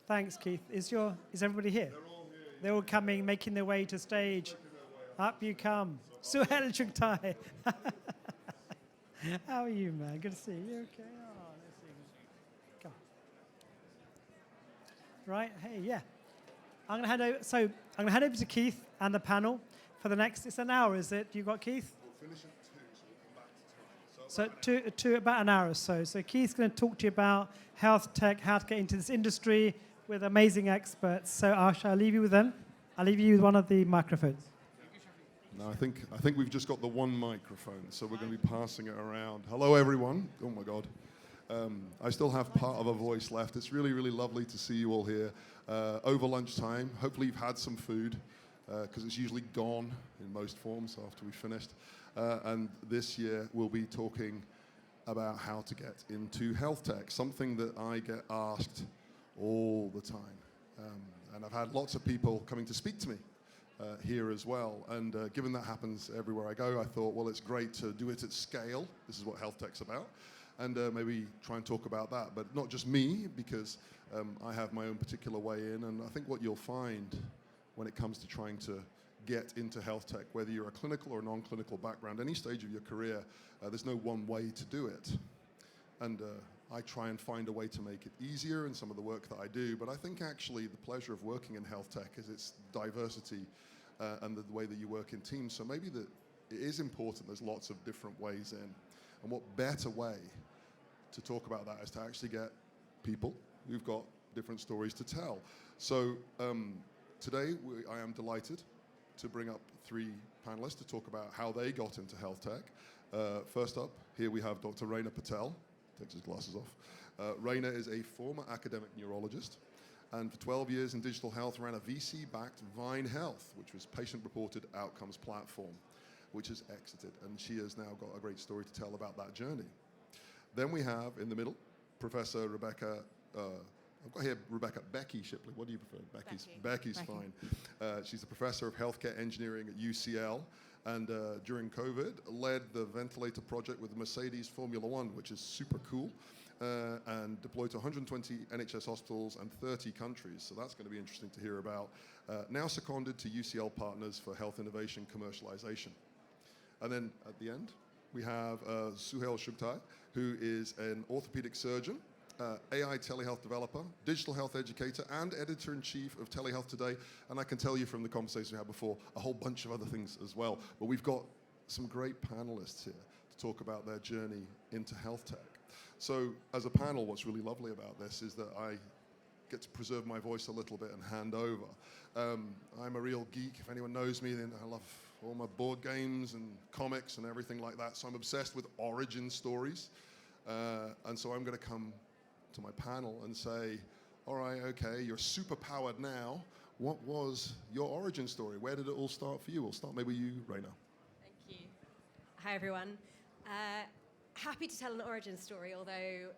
Thanks, Keith. Is everybody here? They're all here. They're all coming, making their way to stage. Up you come. Suhail Chugtai. How are you, man? Good to see you. You okay? Oh, let's see. Come on. Right, hey, yeah. I'm going to hand over to Keith and the panel for the next, it's an hour, is it? You got Keith? We'll finish at 2, so we'll come back to 2. So about an hour or so. So Keith's going to talk to you about health tech, how to get into this industry with amazing experts. So I'll leave you with them. I'll leave you with one of the microphones. No, I think we've just got the one microphone, so we're going to be passing it around. Hello, everyone. Oh, my God. I still have part of a voice left. It's really, really lovely to see you all here over lunchtime. Hopefully you've had some food, because it's usually gone in most forms after we finished. And this year we'll be talking about how to get into health tech, something that I get asked all the time. And I've had lots of people coming to speak to me here as well. And given that happens everywhere I go, I thought, well, it's great to do it at scale. This is what health tech's about. And maybe try and talk about that. But not just me, because I have my own particular way in. And I think what you'll find when it comes to trying to get into health tech, whether you're a clinical or non-clinical background, any stage of your career, there's no one way to do it. And I try and find a way to make it easier in some of the work that I do. But I think actually the pleasure of working in health tech is its diversity and the way that you work in teams. So maybe that it is important there's lots of different ways in. And what better way to talk about that is to actually get people who've got different stories to tell. So today I am delighted to bring up 3 panelists to talk about how they got into health tech. First up, here we have Dr. Raina Patel. Takes his glasses off. Raina is a former academic neurologist, and for 12 years in digital health ran a VC-backed Vine Health, which was patient-reported outcomes platform, which has exited, and she has now got a great story to tell about that journey. Then we have, in the middle, Professor Rebecca, I've got here Rebecca Becky Shipley. What do you prefer? Becky's fine. She's a professor of healthcare engineering at UCL, and during COVID, led the ventilator project with the Mercedes Formula One, which is super cool, and deployed to 120 NHS hospitals and 30 countries. So that's going to be interesting to hear about. Now seconded to UCL Partners for Health Innovation Commercialization. And then at the end, we have Suhail Chugtai, who is an orthopedic surgeon, AI telehealth developer, digital health educator, and editor-in-chief of Telehealth Today. And I can tell you from the conversation we had before, a whole bunch of other things as well. But we've got some great panelists here to talk about their journey into health tech. So as a panel, what's really lovely about this is that I get to preserve my voice a little bit and hand over. I'm a real geek. If anyone knows me, then I love all my board games and comics and everything like that. So I'm obsessed with origin stories. And so I'm going to come to my panel and say, all right, okay, you're super powered now. What was your origin story? Where did it all start for you? We'll start maybe you, Raina. Thank you. Hi, everyone. Happy to tell an origin story, although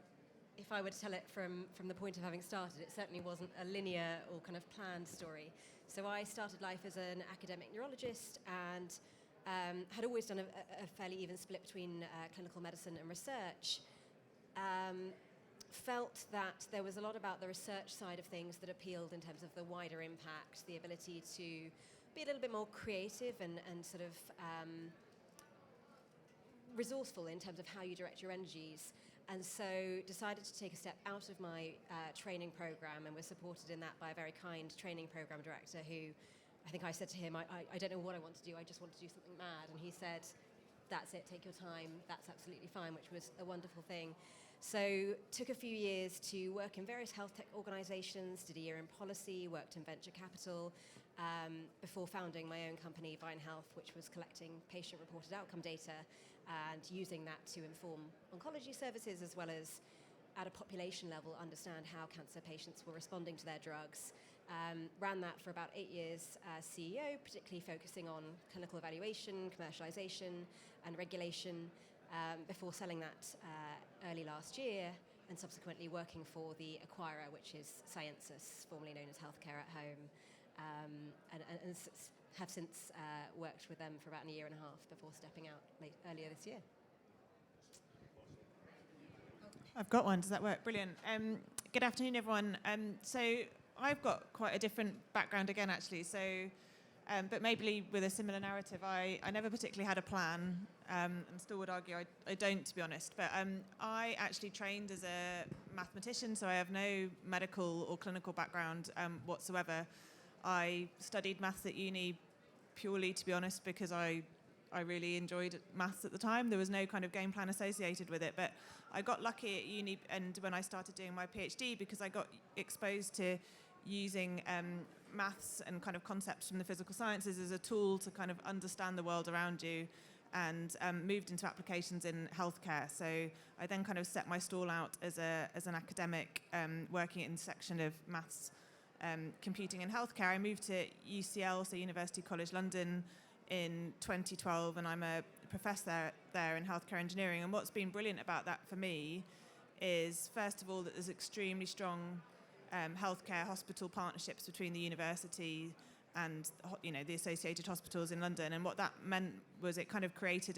if I were to tell it from the point of having started, it certainly wasn't a linear or kind of planned story. So I started life as an academic neurologist and had always done a fairly even split between clinical medicine and research. Felt that there was a lot about the research side of things that appealed in terms of the wider impact, the ability to be a little bit more creative and sort of resourceful in terms of how you direct your energies. And so decided to take a step out of my training program, and was supported in that by a very kind training program director who, I think I said to him, I don't know what I want to do, I just want to do something mad. And he said, that's it, take your time, that's absolutely fine, which was a wonderful thing. So took a few years to work in various health tech organizations, did a year in policy, worked in venture capital, before founding my own company, Vine Health, which was collecting patient-reported outcome data and using that to inform oncology services, as well as at a population level understand how cancer patients were responding to their drugs. Ran that for about 8 years as CEO, particularly focusing on clinical evaluation, commercialization, and regulation, before selling that early last year, and subsequently working for the acquirer, which is Sciences, formerly known as Healthcare at Home, and have since worked with them for about a year and a half before stepping out earlier this year. I've got one. Does that work? Brilliant. Good afternoon, everyone. So I've got quite a different background again, actually. So, but maybe with a similar narrative, I never particularly had a plan, and still would argue I don't, to be honest. But I actually trained as a mathematician, so I have no medical or clinical background whatsoever. I studied maths at uni purely, to be honest, because I really enjoyed maths at the time. There was no kind of game plan associated with it, but I got lucky at uni and when I started doing my PhD, because I got exposed to using maths and kind of concepts from the physical sciences as a tool to kind of understand the world around you, and moved into applications in healthcare. So I then kind of set my stall out as an academic working at the intersection of maths, computing and healthcare. I moved to UCL, so University College London, in 2012, and I'm a professor there in healthcare engineering. And what's been brilliant about that for me is, first of all, that there's extremely strong healthcare hospital partnerships between the university and the associated hospitals in London. And what that meant was it kind of created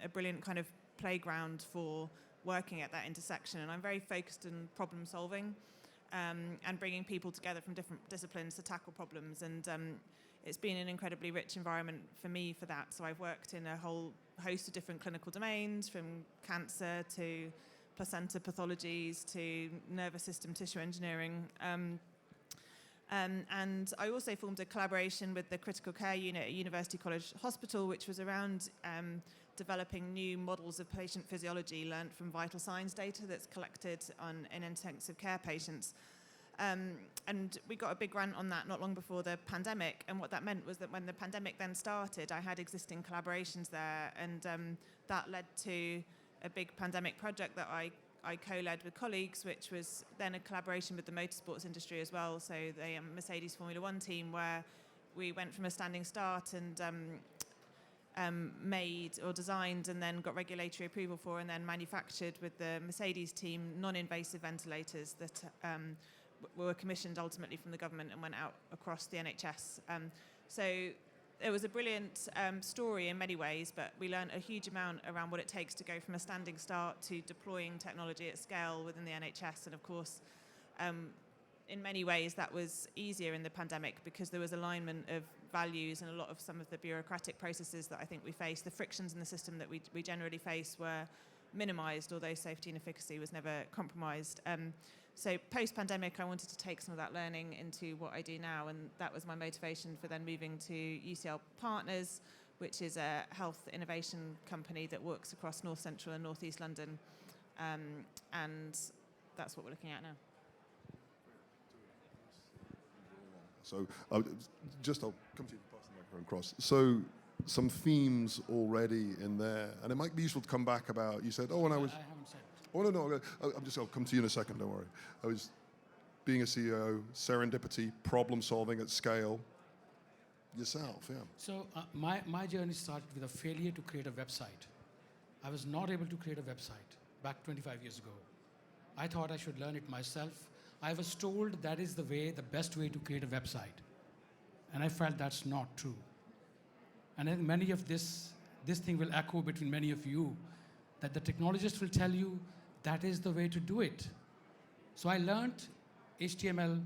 a brilliant kind of playground for working at that intersection. And I'm very focused on problem solving and bringing people together from different disciplines to tackle problems. And it's been an incredibly rich environment for me for that. So I've worked in a whole host of different clinical domains, from cancer to placenta pathologies to nervous system tissue engineering. And I also formed a collaboration with the critical care unit at University College Hospital, which was around developing new models of patient physiology learnt from vital signs data that's collected in intensive care patients. And we got a big grant on that not long before the pandemic. And what that meant was that when the pandemic then started, I had existing collaborations there. And that led to a big pandemic project that I co-led with colleagues, which was then a collaboration with the motorsports industry as well. So the Mercedes Formula One team, where we went from a standing start and made or designed and then got regulatory approval for and then manufactured with the Mercedes team non-invasive ventilators that were commissioned ultimately from the government and went out across the NHS. So it was a brilliant story in many ways, but we learned a huge amount around what it takes to go from a standing start to deploying technology at scale within the NHS. And of course, in many ways that was easier in the pandemic because there was alignment of values, and a lot of some of the bureaucratic processes that I think we faced, the frictions in the system that we generally face, were minimised, although safety and efficacy was never compromised. So post-pandemic, I wanted to take some of that learning into what I do now, and that was my motivation for then moving to UCL Partners, which is a health innovation company that works across North Central and North East London, and that's what we're looking at now. So I'll come to you, pass the microphone across. So some themes already in there, and it might be useful to come back about, you said, when I was... I haven't said. Oh, no, I'll come to you in a second, don't worry. I was being a CEO, serendipity, problem solving at scale. Yourself, yeah. So my journey started with a failure to create a website. I was not able to create a website back 25 years ago. I thought I should learn it myself. I was told that is the best way to create a website. And I felt that's not true. And I think many of this thing will echo between many of you, that the technologist will tell you that is the way to do it. So I learned HTML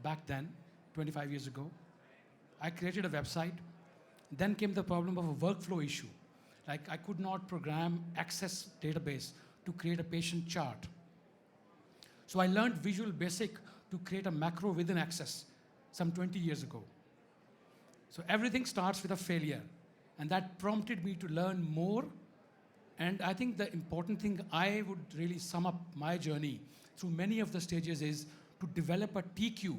back then, 25 years ago. I created a website. Then came the problem of a workflow issue. Like I could not program Access database to create a patient chart. So I learned Visual Basic to create a macro within Access some 20 years ago. So everything starts with a failure. And that prompted me to learn more. And I think the important thing I would really sum up my journey through many of the stages is to develop a TQ,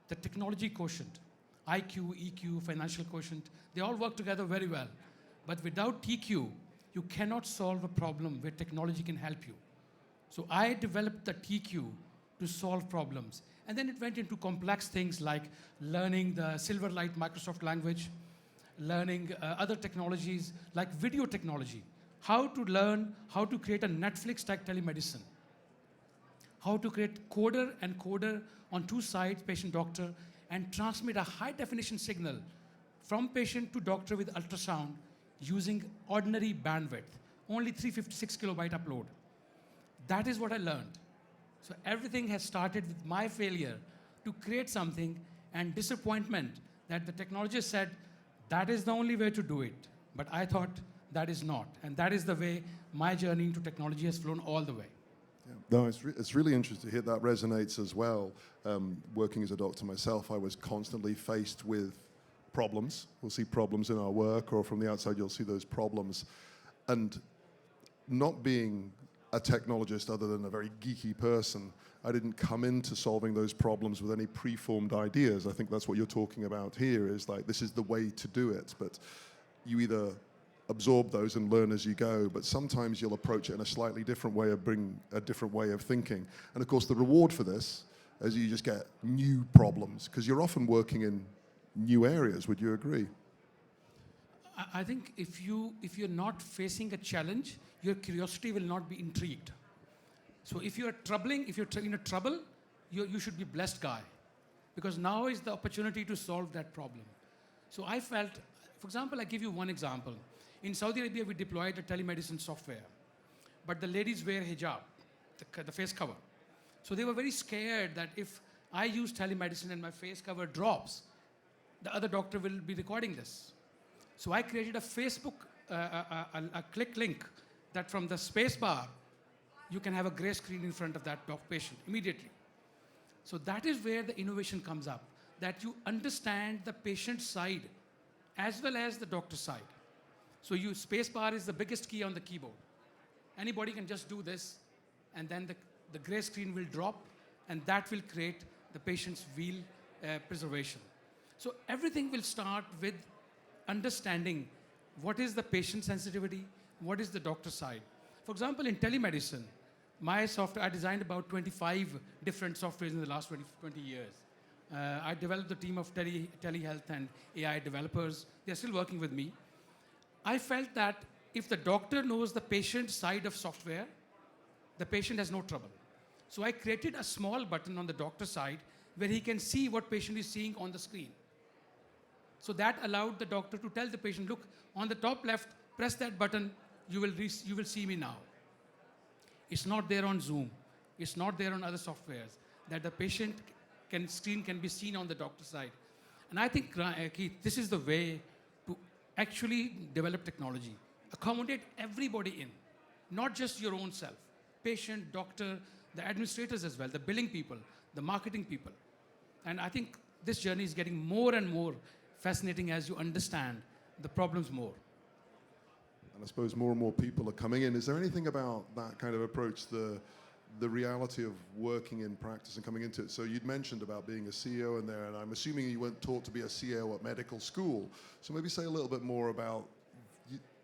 the technology quotient. IQ, EQ, financial quotient, they all work together very well. But without TQ, you cannot solve a problem where technology can help you. So I developed the TQ to solve problems. And then it went into complex things like learning the Silverlight Microsoft language, learning other technologies like video technology, how to learn how to create a Netflix-type telemedicine, how to create coder and coder on two sides, patient-doctor, and transmit a high-definition signal from patient to doctor with ultrasound using ordinary bandwidth, only 356 kilobyte upload. That is what I learned. So everything has started with my failure to create something, and disappointment that the technologist said, that is the only way to do it. But I thought that is not. And that is the way my journey into technology has flown all the way. Yeah. No, it's really interesting to hear that resonates as well. Working as a doctor myself, I was constantly faced with problems. We'll see problems in our work, or from the outside you'll see those problems. And not being a technologist other than a very geeky person, I didn't come into solving those problems with any preformed ideas. I think that's what you're talking about here, is like, this is the way to do it. But you either absorb those and learn as you go, but sometimes you'll approach it in a slightly different way, or bring a different way of thinking. And of course, the reward for this is you just get new problems, because you're often working in new areas. Would you agree? I think if you're not facing a challenge, your curiosity will not be intrigued. So if you're in trouble, you should be blessed guy, because now is the opportunity to solve that problem. So I felt, for example, I give you one example. In Saudi Arabia, we deployed a telemedicine software, but the ladies wear hijab, the face cover. So they were very scared that if I use telemedicine and my face cover drops, the other doctor will be recording this. So I created a Facebook, a click link that from the space bar, you can have a gray screen in front of that patient immediately. So that is where the innovation comes up, that you understand the patient side as well as the doctor side. So space bar is the biggest key on the keyboard. Anybody can just do this, and then the gray screen will drop, and that will create the patient's wheel preservation. So everything will start with understanding what is the patient sensitivity, what is the doctor side. For example, in telemedicine, my software, I designed about 25 different softwares in the last 20 years. I developed a team of telehealth and AI developers. They're still working with me. I felt that if the doctor knows the patient side of software, the patient has no trouble. So I created a small button on the doctor side where he can see what patient is seeing on the screen. So that allowed the doctor to tell the patient, look, on the top left, press that button, you will see me now. It's not there on Zoom. It's not there on other softwares, that the patient screen can be seen on the doctor side. And I think, Keith, this is the way to actually develop technology. Accommodate everybody in, not just your own self. Patient, doctor, the administrators as well, the billing people, the marketing people. And I think this journey is getting more and more fascinating as you understand the problems more. And I suppose more and more people are coming in. Is there anything about that kind of approach, the reality of working in practice and coming into it? So you'd mentioned about being a CEO in there, and I'm assuming you weren't taught to be a CEO at medical school. So maybe say a little bit more about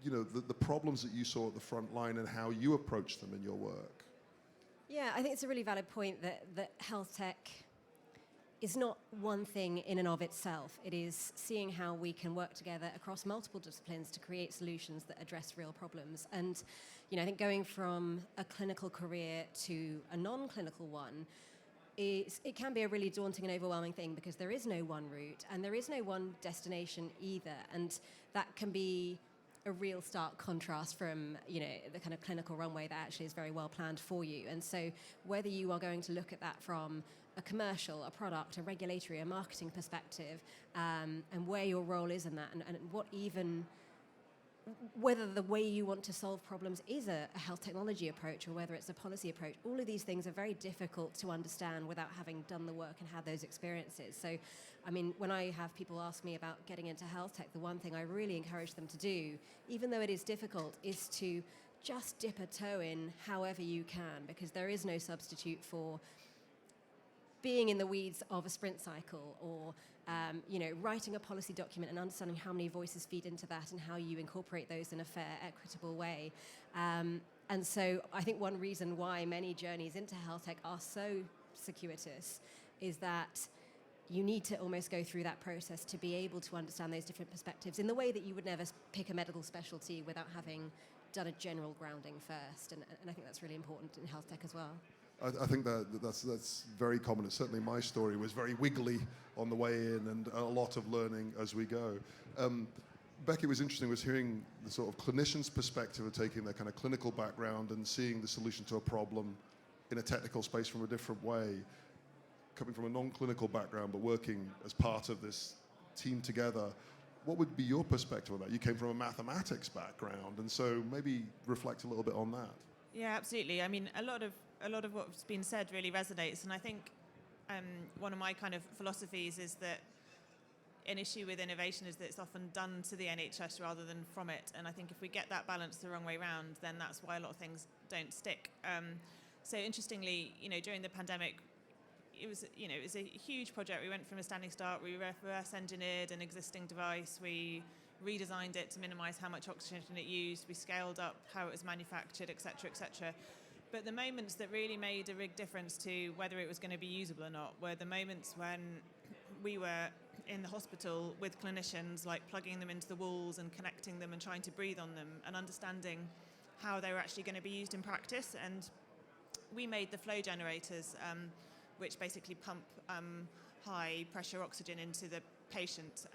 the problems that you saw at the front line and how you approached them in your work. Yeah, I think it's a really valid point that health tech is not one thing in and of itself. It is seeing how we can work together across multiple disciplines to create solutions that address real problems. And I think going from a clinical career to a non-clinical one, it can be a really daunting and overwhelming thing, because there is no one route and there is no one destination either. And that can be a real stark contrast from the kind of clinical runway that actually is very well planned for you. And so whether you are going to look at that from a commercial, a product, a regulatory, a marketing perspective, and where your role is in that, and whether the way you want to solve problems is a health technology approach or whether it's a policy approach, all of these things are very difficult to understand without having done the work and had those experiences. So, I mean, when I have people ask me about getting into health tech, the one thing I really encourage them to do, even though it is difficult, is to just dip a toe in however you can, because there is no substitute for being in the weeds of a sprint cycle, or writing a policy document and understanding how many voices feed into that and how you incorporate those in a fair, equitable way. And so I think one reason why many journeys into health tech are so circuitous is that you need to almost go through that process to be able to understand those different perspectives in the way that you would never pick a medical specialty without having done a general grounding first. And I think that's really important in health tech as well. I think that's very common. Certainly my story was very wiggly on the way in, and a lot of learning as we go. Becky, was interesting was hearing the sort of clinician's perspective of taking their kind of clinical background and seeing the solution to a problem in a technical space from a different way. coming from a non-clinical background, but working as part of this team together, what would be your perspective on that? You came from a mathematics background, and so maybe reflect a little bit on that. Yeah, absolutely. I mean, a lot of what's been said really resonates, and I think one of my kind of philosophies is that an issue with innovation is that it's often done to the NHS rather than from it. And I think if we get that balance the wrong way around, then that's why a lot of things don't stick. So interestingly, during the pandemic, it was a huge project. We went from a standing start. We reverse engineered an existing device. We redesigned it to minimize how much oxygen it used. We scaled up how it was manufactured, et cetera, et cetera. But the moments that really made a big difference to whether it was going to be usable or not were the moments when we were in the hospital with clinicians, like plugging them into the walls and connecting them and trying to breathe on them and understanding how they were actually going to be used in practice. And we made the flow generators, which basically pump high pressure oxygen into the patient.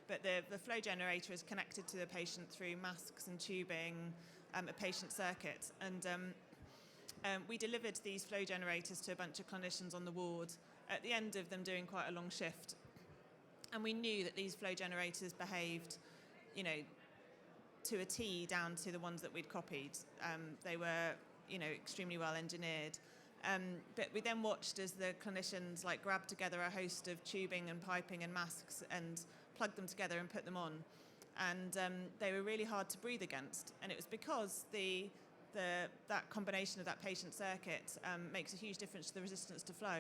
But the flow generator is connected to the patient through masks and tubing, a patient circuit. And we delivered these flow generators to a bunch of clinicians on the ward at the end of them doing quite a long shift. And we knew that these flow generators behaved, to a T down to the ones that we'd copied. They were, extremely well engineered. But we then watched as the clinicians grabbed together a host of tubing and piping and masks and plugged them together and put them on. And they were really hard to breathe against. And it was because that combination of that patient circuit makes a huge difference to the resistance to flow.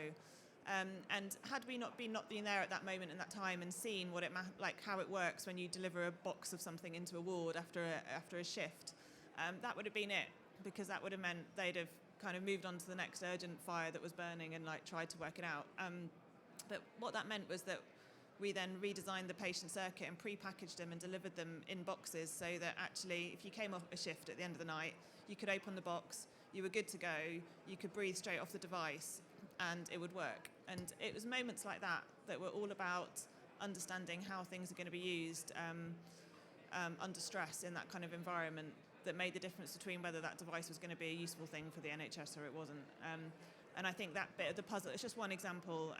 And had we not been there at that moment and that time and seen what how it works when you deliver a box of something into a ward after a shift, that would have been it, because that would have meant they'd have kind of moved on to the next urgent fire that was burning and tried to work it out. But what that meant was that we then redesigned the patient circuit and pre-packaged them and delivered them in boxes, so that actually if you came off a shift at the end of the night, you could open the box, you were good to go, you could breathe straight off the device, and it would work. And it was moments like that were all about understanding how things are going to be used under stress in that kind of environment, that made the difference between whether that device was going to be a useful thing for the NHS or it wasn't. And I think that bit of the puzzle, it's just one example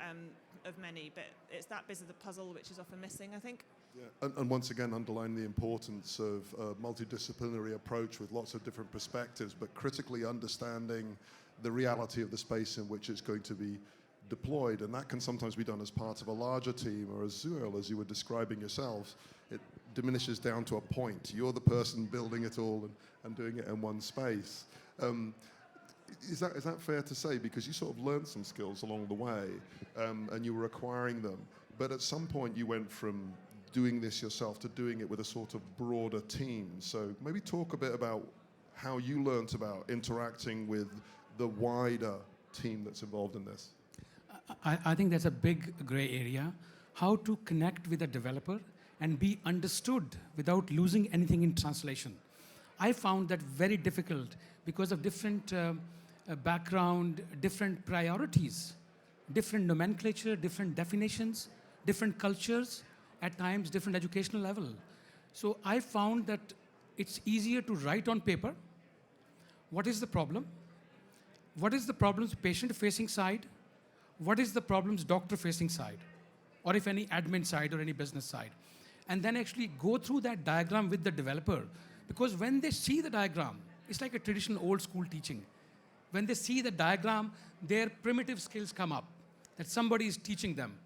of many, but it's that bit of the puzzle which is often missing, I think. Yeah. And once again, underline the importance of a multidisciplinary approach with lots of different perspectives, but critically understanding the reality of the space in which it's going to be deployed. And that can sometimes be done as part of a larger team, or as you were describing yourselves, it diminishes down to a point. You're the person building it all and doing it in one space. Is that fair to say? Because you sort of learned some skills along the way, and you were acquiring them. But at some point you went from doing this yourself to doing it with a sort of broader team. So maybe talk a bit about how you learnt about interacting with the wider team that's involved in this. I think that's a big gray area. How to connect with a developer and be understood without losing anything in translation. I found that very difficult because of different background, different priorities, different nomenclature, different definitions, different cultures, at times different educational level. So I found that it's easier to write on paper what is the problem, what is the problems patient-facing side, what is the problems doctor-facing side, or if any admin side or any business side. And then actually go through that diagram with the developer. Because when they see the diagram, it's like a traditional old school teaching. When they see the diagram, their primitive skills come up, that somebody is teaching them.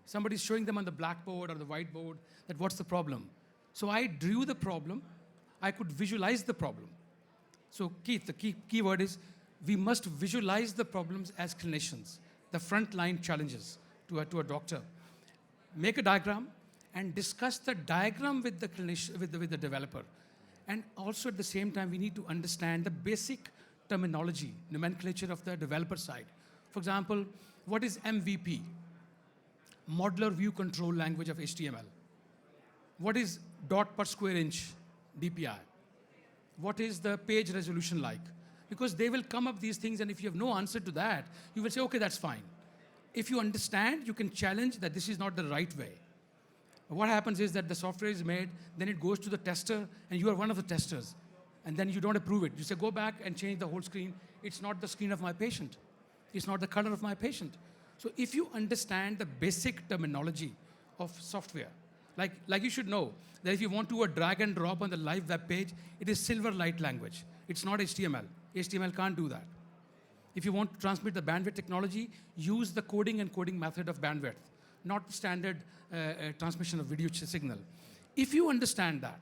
Somebody is showing them on the blackboard or the whiteboard that what's the problem. So I drew the problem, I could visualize the problem. So Keith, the key word is, we must visualize the problems as clinicians, the frontline challenges to a doctor. Make a diagram and discuss the diagram with the clinician, with the developer. And also at the same time, we need to understand the basic terminology, nomenclature of the developer side. For example, what is MVP? Modular View Control Language of HTML. What is dot per square inch DPI? What is the page resolution like? Because they will come up these things, and if you have no answer to that, you will say, okay, that's fine. If you understand, you can challenge that this is not the right way. What happens is that the software is made, then it goes to the tester, and you are one of the testers. And then you don't approve it. You say, go back and change the whole screen. It's not the screen of my patient. It's not the color of my patient. So if you understand the basic terminology of software, like you should know that if you want to do a drag and drop on the live web page, it is Silverlight language. It's not HTML. HTML can't do that. If you want to transmit the bandwidth technology, use the coding and coding method of bandwidth, not the standard transmission of video signal. If you understand that,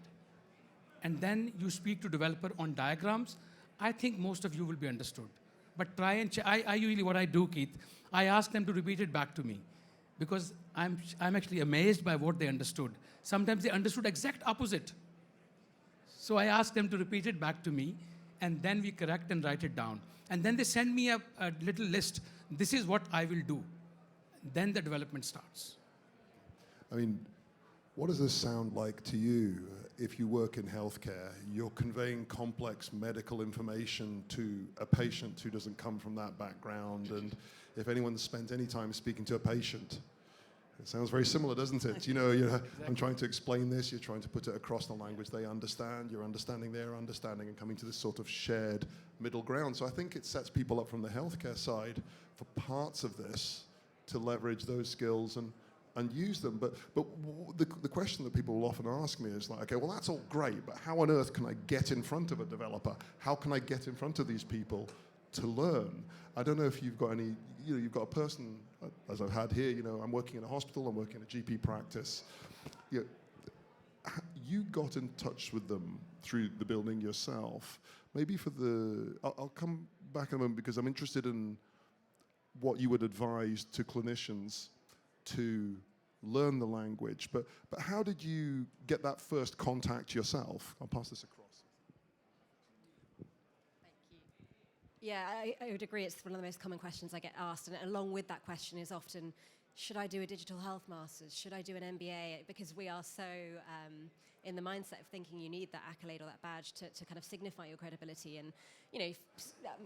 and then you speak to developer on diagrams, I think most of you will be understood. But try and I usually, what I do, Keith, I ask them to repeat it back to me, because I'm actually amazed by what they understood. Sometimes they understood exact opposite. So I ask them to repeat it back to me, and then we correct and write it down. And then they send me a little list. This is what I will do. Then the development starts. I mean, what does this sound like to you? If you work in healthcare, you're conveying complex medical information to a patient who doesn't come from that background. And if anyone spent any time speaking to a patient, it sounds very similar, doesn't it? Exactly. I'm trying to explain this, you're trying to put it across the language they understand, you're understanding their understanding, and coming to this sort of shared middle ground. So I think it sets people up from the healthcare side for parts of this to leverage those skills and use them. But the question that people will often ask me is like, okay, well, that's all great, but how on earth can I get in front of a developer? How can I get in front of these people to learn? I don't know if you've got any, you've got a person, as I've had here, I'm working in a hospital, I'm working in a GP practice. You got in touch with them through the building yourself. Maybe I'll come back in a moment, because I'm interested in what you would advise to clinicians to learn the language. But how did you get that first contact yourself? I'll pass this across. Yeah, I would agree. It's one of the most common questions I get asked. And along with that question is often, should I do a digital health master's? Should I do an MBA? Because we are so in the mindset of thinking you need that accolade or that badge to kind of signify your credibility. And,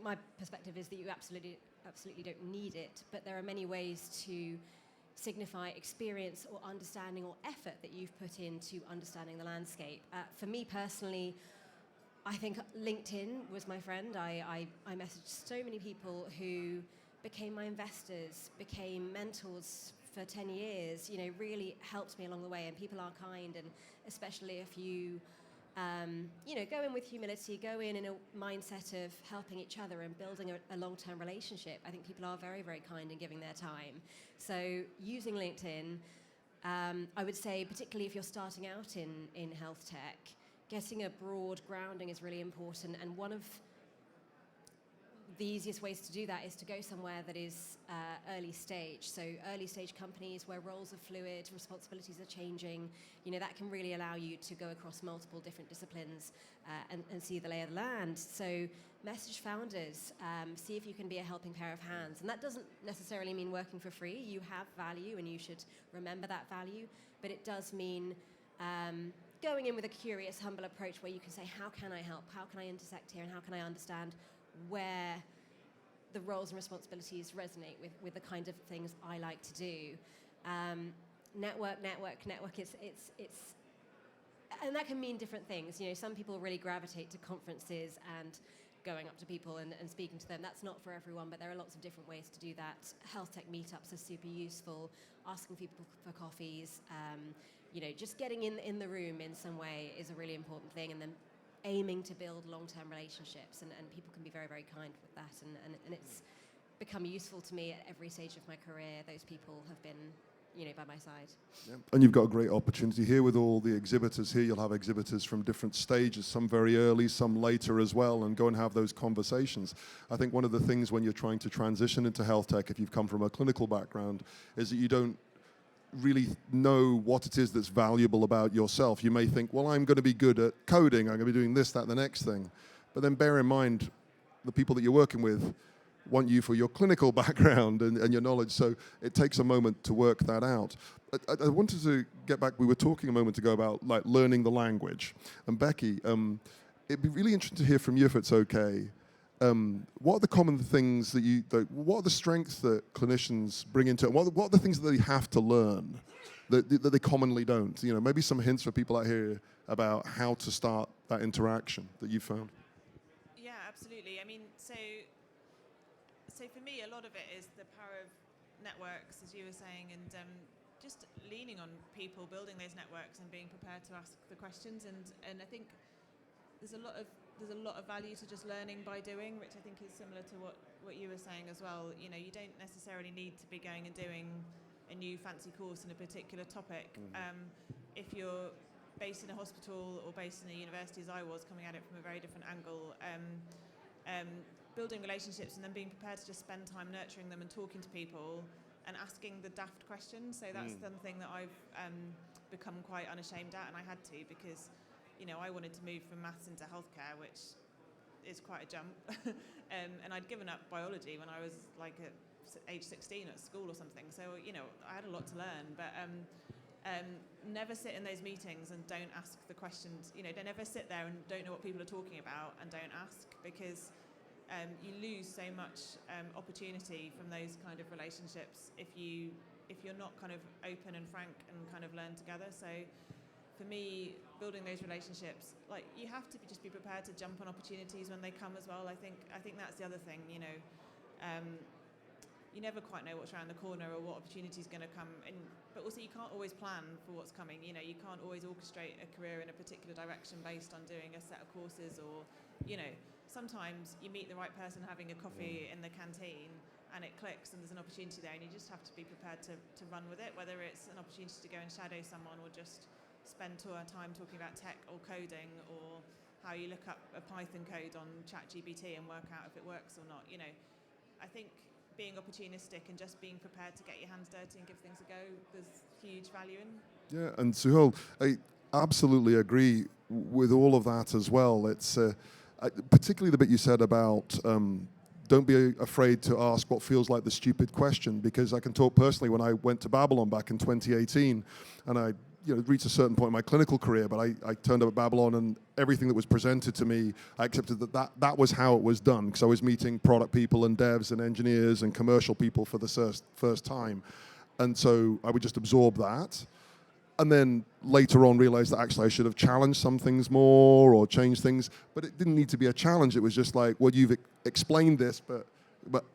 my perspective is that you absolutely don't need it. But there are many ways to signify experience or understanding or effort that you've put into understanding the landscape. For me personally, I think LinkedIn was my friend. I messaged so many people who became my investors, became mentors for 10 years, really helped me along the way. And people are kind, and especially if you, go in with humility, go in a mindset of helping each other and building a long-term relationship. I think people are very, very kind in giving their time. So using LinkedIn, I would say, particularly if you're starting out in health tech, getting a broad grounding is really important, and one of the easiest ways to do that is to go somewhere that is early stage. So early stage companies where roles are fluid, responsibilities are changing, that can really allow you to go across multiple different disciplines and see the lay of the land. So message founders, see if you can be a helping pair of hands. And that doesn't necessarily mean working for free. You have value and you should remember that value, but it does mean going in with a curious, humble approach where you can say, how can I help? How can I intersect here? And how can I understand where the roles and responsibilities resonate with the kind of things I like to do? Network. It's and that can mean different things. Some people really gravitate to conferences and going up to people and speaking to them. That's not for everyone, but there are lots of different ways to do that. Health tech meetups are super useful. Asking people for coffees, just getting in the room in some way is a really important thing, and then aiming to build long-term relationships, and people can be very, very kind with that, and it's become useful to me at every stage of my career. Those people have been, by my side. Yeah. And you've got a great opportunity here with all the exhibitors here. You'll have exhibitors from different stages, some very early, some later as well, and go and have those conversations. I think one of the things when you're trying to transition into health tech, if you've come from a clinical background, is that you don't really know what it is that's valuable about yourself. You may think, well, I'm going to be good at coding, I'm going to be doing this, that, the next thing. But then bear in mind, the people that you're working with want you for your clinical background and your knowledge, so it takes a moment to work that out. I wanted to get back, we were talking a moment ago about learning the language. And Becky, it'd be really interesting to hear from you, if it's okay. What are the common things what are the strengths that clinicians bring into it? What are the things that they have to learn that they commonly don't? Maybe some hints for people out here about how to start that interaction that you found. Yeah, absolutely. I mean, so for me, a lot of it is the power of networks, as you were saying, and just leaning on people, building those networks, and being prepared to ask the questions. And I think there's a lot of value to just learning by doing, which I think is similar to what you were saying as well. You know, you don't necessarily need to be going and doing a new fancy course in a particular topic. If you're based in a hospital or based in a university, as I was, coming at it from a very different angle, building relationships and then being prepared to just spend time nurturing them and talking to people and asking the daft questions. So that's something that I've become quite unashamed at, and I had to, because, you know, I wanted to move from maths into healthcare, which is quite a jump. And I'd given up biology when I was like at age 16 at school or something. So, you know, I had a lot to learn, but never sit in those meetings and don't ask the questions. You know, don't ever sit there and don't know what people are talking about and don't ask, because you lose so much opportunity from those kind of relationships if you're not kind of open and frank and kind of learn together. So for me, building those relationships, like, you have to just be prepared to jump on opportunities when they come as well. I think that's the other thing, you know. You never quite know what's around the corner or what opportunity is going to come in, but also you can't always plan for what's coming. You know, you can't always orchestrate a career in a particular direction based on doing a set of courses, or, you know, sometimes you meet the right person having a coffee in the canteen and it clicks and there's an opportunity there, and you just have to be prepared to run with it, whether it's an opportunity to go and shadow someone or just spend time talking about tech or coding, or how you look up a Python code on ChatGPT and work out if it works or not. You know, I think being opportunistic and just being prepared to get your hands dirty and give things a go, there's huge value in. Yeah, and Suhail, I absolutely agree with all of that as well. It's particularly the bit you said about don't be afraid to ask what feels like the stupid question, because I can talk personally. When I went to Babylon back in 2018, and I reached a certain point in my clinical career, but I turned up at Babylon, and everything that was presented to me, I accepted that was how it was done, because I was meeting product people and devs and engineers and commercial people for the first time. And so I would just absorb that. And then later on realized that actually I should have challenged some things more or changed things, but it didn't need to be a challenge. It was just like, well, you've explained this, but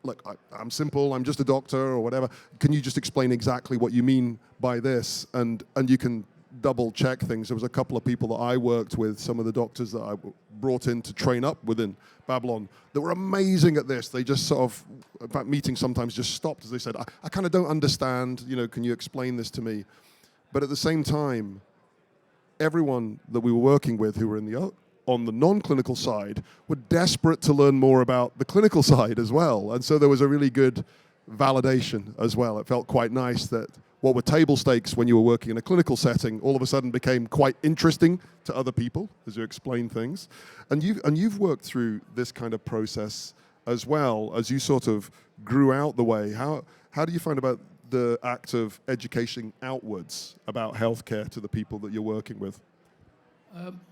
look, I'm simple, I'm just a doctor or whatever. Can you just explain exactly what you mean by this? And you can double check things. There was a couple of people that I worked with, some of the doctors that I brought in to train up within Babylon, that were amazing at this. They just sort of, in fact, meetings sometimes just stopped as they said, I kind of don't understand, can you explain this to me? But at the same time, everyone that we were working with who were on the non-clinical side were desperate to learn more about the clinical side as well. And so there was a really good validation as well. It felt quite nice that what were table stakes when you were working in a clinical setting all of a sudden became quite interesting to other people as you explain things. And you've worked through this kind of process as well as you sort of grew out the way. How do you find about the act of educating outwards about healthcare to the people that you're working with?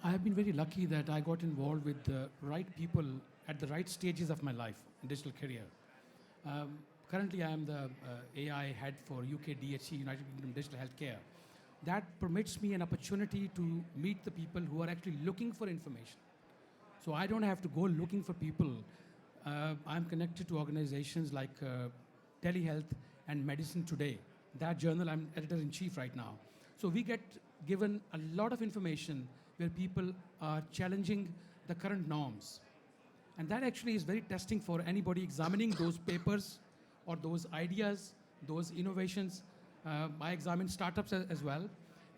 I have been very lucky that I got involved with the right people at the right stages of my life in digital career. Currently, I am the AI head for UK DHC, United Kingdom Digital Healthcare. That permits me an opportunity to meet the people who are actually looking for information. So I don't have to go looking for people. I'm connected to organizations like Telehealth and Medicine Today. That journal, I'm editor-in-chief right now. So we get given a lot of information where people are challenging the current norms. And that actually is very testing for anybody examining those papers or those ideas, those innovations. I examine startups as well.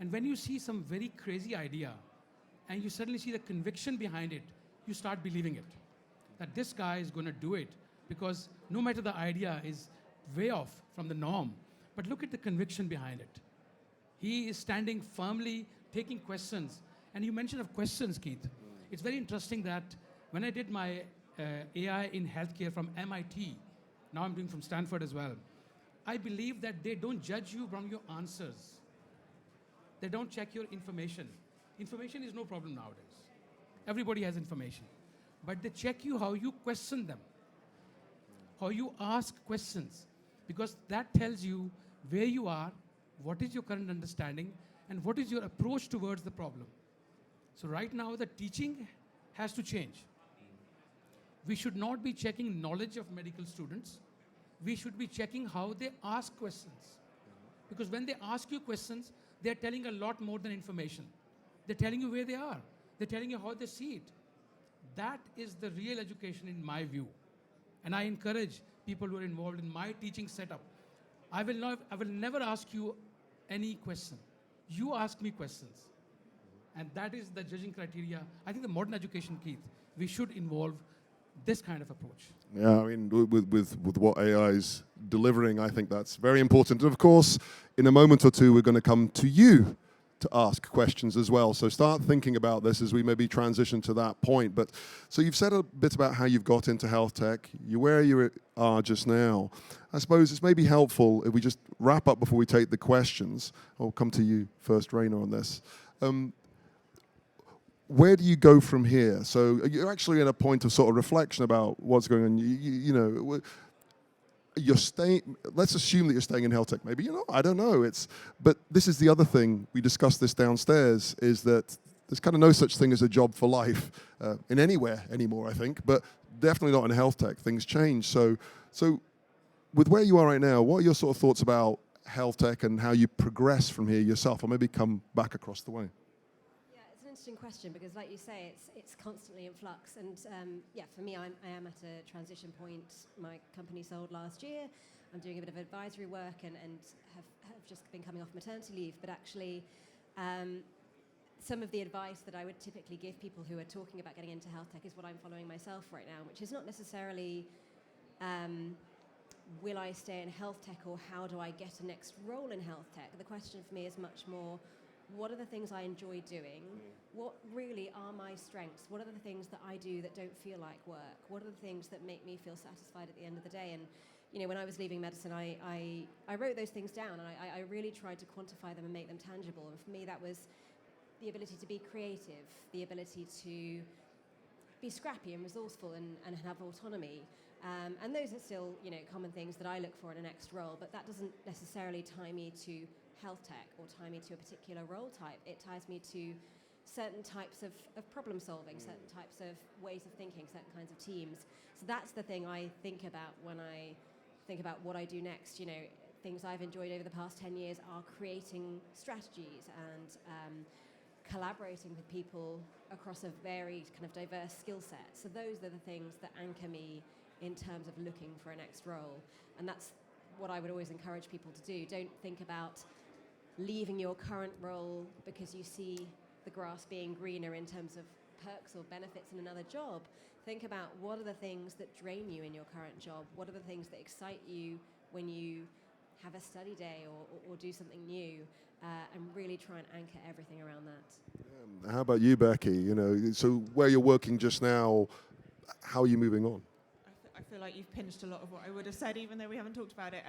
And when you see some very crazy idea and you suddenly see the conviction behind it, you start believing it. That this guy is going to do it, because no matter the idea is way off from the norm, but look at the conviction behind it. He is standing firmly, taking questions. And you mentioned of questions, Keith. It's very interesting that when I did my AI in healthcare from MIT, now I'm doing from Stanford as well, I believe that they don't judge you from your answers. They don't check your information. Information is no problem nowadays. Everybody has information. But they check you how you question them, how you ask questions, because that tells you where you are, what is your current understanding, and what is your approach towards the problem. So right now, the teaching has to change. We should not be checking knowledge of medical students. we should be checking how they ask questions. Because when they ask you questions, they're telling a lot more than information. They're telling you where they are. They're telling you how they see it. That is the real education in my view. And I encourage people who are involved in my teaching setup. I will never ask you any question. You ask me questions. And that is the judging criteria. I think the modern education, Keith, we should involve this kind of approach. Yeah, I mean, with what AI is delivering, I think that's very important. And of course, in a moment or two, we're going to come to you to ask questions as well. So start thinking about this as we maybe transition to that point. But so you've said a bit about how you've got into health tech. You're where you are just now. I suppose it's maybe helpful if we just wrap up before we take the questions. I'll come to you first, Raina, on this. Where do you go from here? So you're actually in a point of sort of reflection about what's going on. You know, you're staying. Let's assume that you're staying in health tech. Maybe you're not. I don't know. But this is the other thing. We discussed this downstairs. Is that there's kind of no such thing as a job for life in anywhere anymore. I think, but definitely not in health tech. Things change. So with where you are right now, what are your sort of thoughts about health tech and how you progress from here yourself, or maybe come back across the way? Interesting question, because like you say, it's constantly in flux, and yeah, for me, I am at a transition point. My company sold last year. I'm doing a bit of advisory work and have just been coming off maternity leave, but actually some of the advice that I would typically give people who are talking about getting into health tech is what I'm following myself right now, which is not necessarily will I stay in health tech or how do I get a next role in health tech. The question for me is much more, what are the things I enjoy doing? What really are my strengths? What are the things that I do that don't feel like work? What are the things that make me feel satisfied at the end of the day? And you know, when I was leaving medicine, I wrote those things down, and I really tried to quantify them and make them tangible. And for me, that was the ability to be creative, the ability to be scrappy and resourceful and have autonomy. And those are still, you know, common things that I look for in a next role, but that doesn't necessarily tie me to health tech or tie me to a particular role type. It ties me to certain types of problem solving, certain types of ways of thinking, certain kinds of teams. So that's the thing I think about when I think about what I do next. You know, things I've enjoyed over the past 10 years are creating strategies and collaborating with people across a varied kind of diverse skill set. So those are the things that anchor me in terms of looking for a next role. And that's what I would always encourage people to do. Don't think about leaving your current role because you see the grass being greener in terms of perks or benefits in another job. Think about what are the things that drain you in your current job? What are the things that excite you when you have a study day or do something new? And really try and anchor everything around that. How about you, Becky? You know, so where you're working just now, how are you moving on? I feel like you've pinched a lot of what I would have said, even though we haven't talked about it.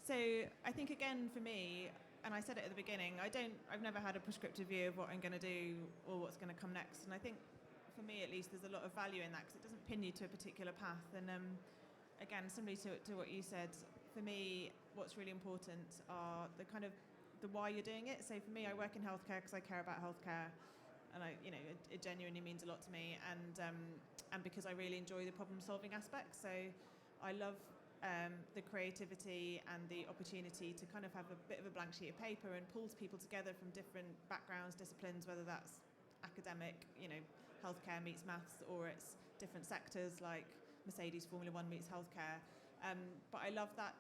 So I think, again, for me, and I said it at the beginning, I've never had a prescriptive view of what I'm going to do or what's going to come next. And I think, for me at least, there's a lot of value in that because it doesn't pin you to a particular path. And again, similarly to what you said, for me, what's really important are the kind of the why you're doing it. So for me, I work in healthcare because I care about healthcare, and it genuinely means a lot to me. And because I really enjoy the problem-solving aspect. So I love the creativity and the opportunity to kind of have a bit of a blank sheet of paper and pulls people together from different backgrounds, disciplines, whether that's academic, healthcare meets maths, or it's different sectors like Mercedes Formula One meets healthcare. But I love that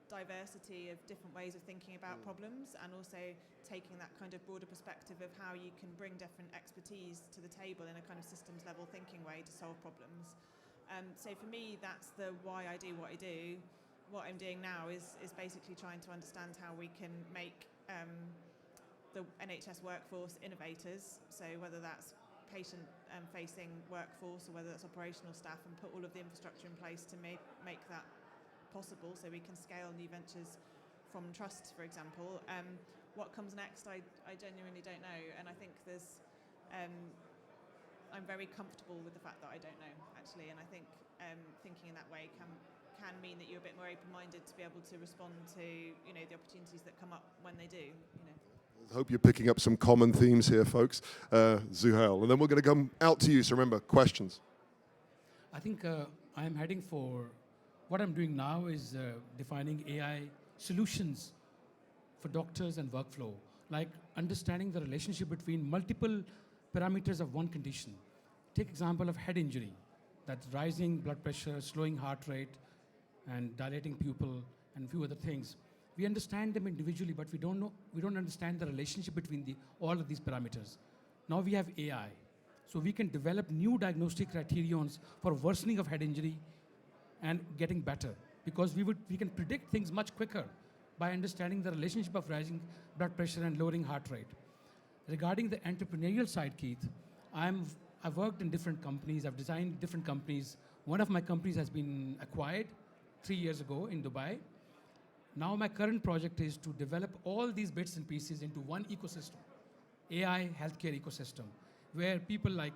diversity of different ways of thinking about problems, and also taking that kind of broader perspective of how you can bring different expertise to the table in a kind of systems level thinking way to solve problems. So for me, that's the why I do what I do. What I'm doing now is basically trying to understand how we can make the NHS workforce innovators, so whether that's patient-facing workforce or whether that's operational staff, and put all of the infrastructure in place to make that possible so we can scale new ventures from trusts, for example. What comes next, I genuinely don't know, and I think there's I'm very comfortable with the fact that I don't know, actually, and I think thinking in that way can mean that you're a bit more open-minded to be able to respond to the opportunities that come up when they do. I hope you're picking up some common themes here, folks. Zuhail, and then we're going to come out to you. So remember, questions. I think I am heading for what I'm doing now is defining AI solutions for doctors and workflow, like understanding the relationship between multiple parameters of one condition. Take example of head injury, that's rising blood pressure, slowing heart rate, and dilating pupil, and a few other things. We understand them individually, but we don't understand the relationship between all of these parameters. Now we have AI, so we can develop new diagnostic criterions for worsening of head injury and getting better, because we can predict things much quicker by understanding the relationship of rising blood pressure and lowering heart rate. Regarding the entrepreneurial side, Keith, I've worked in different companies, I've designed different companies. One of my companies has been acquired 3 years ago in Dubai. Now my current project is to develop all these bits and pieces into one ecosystem, AI healthcare ecosystem, where people like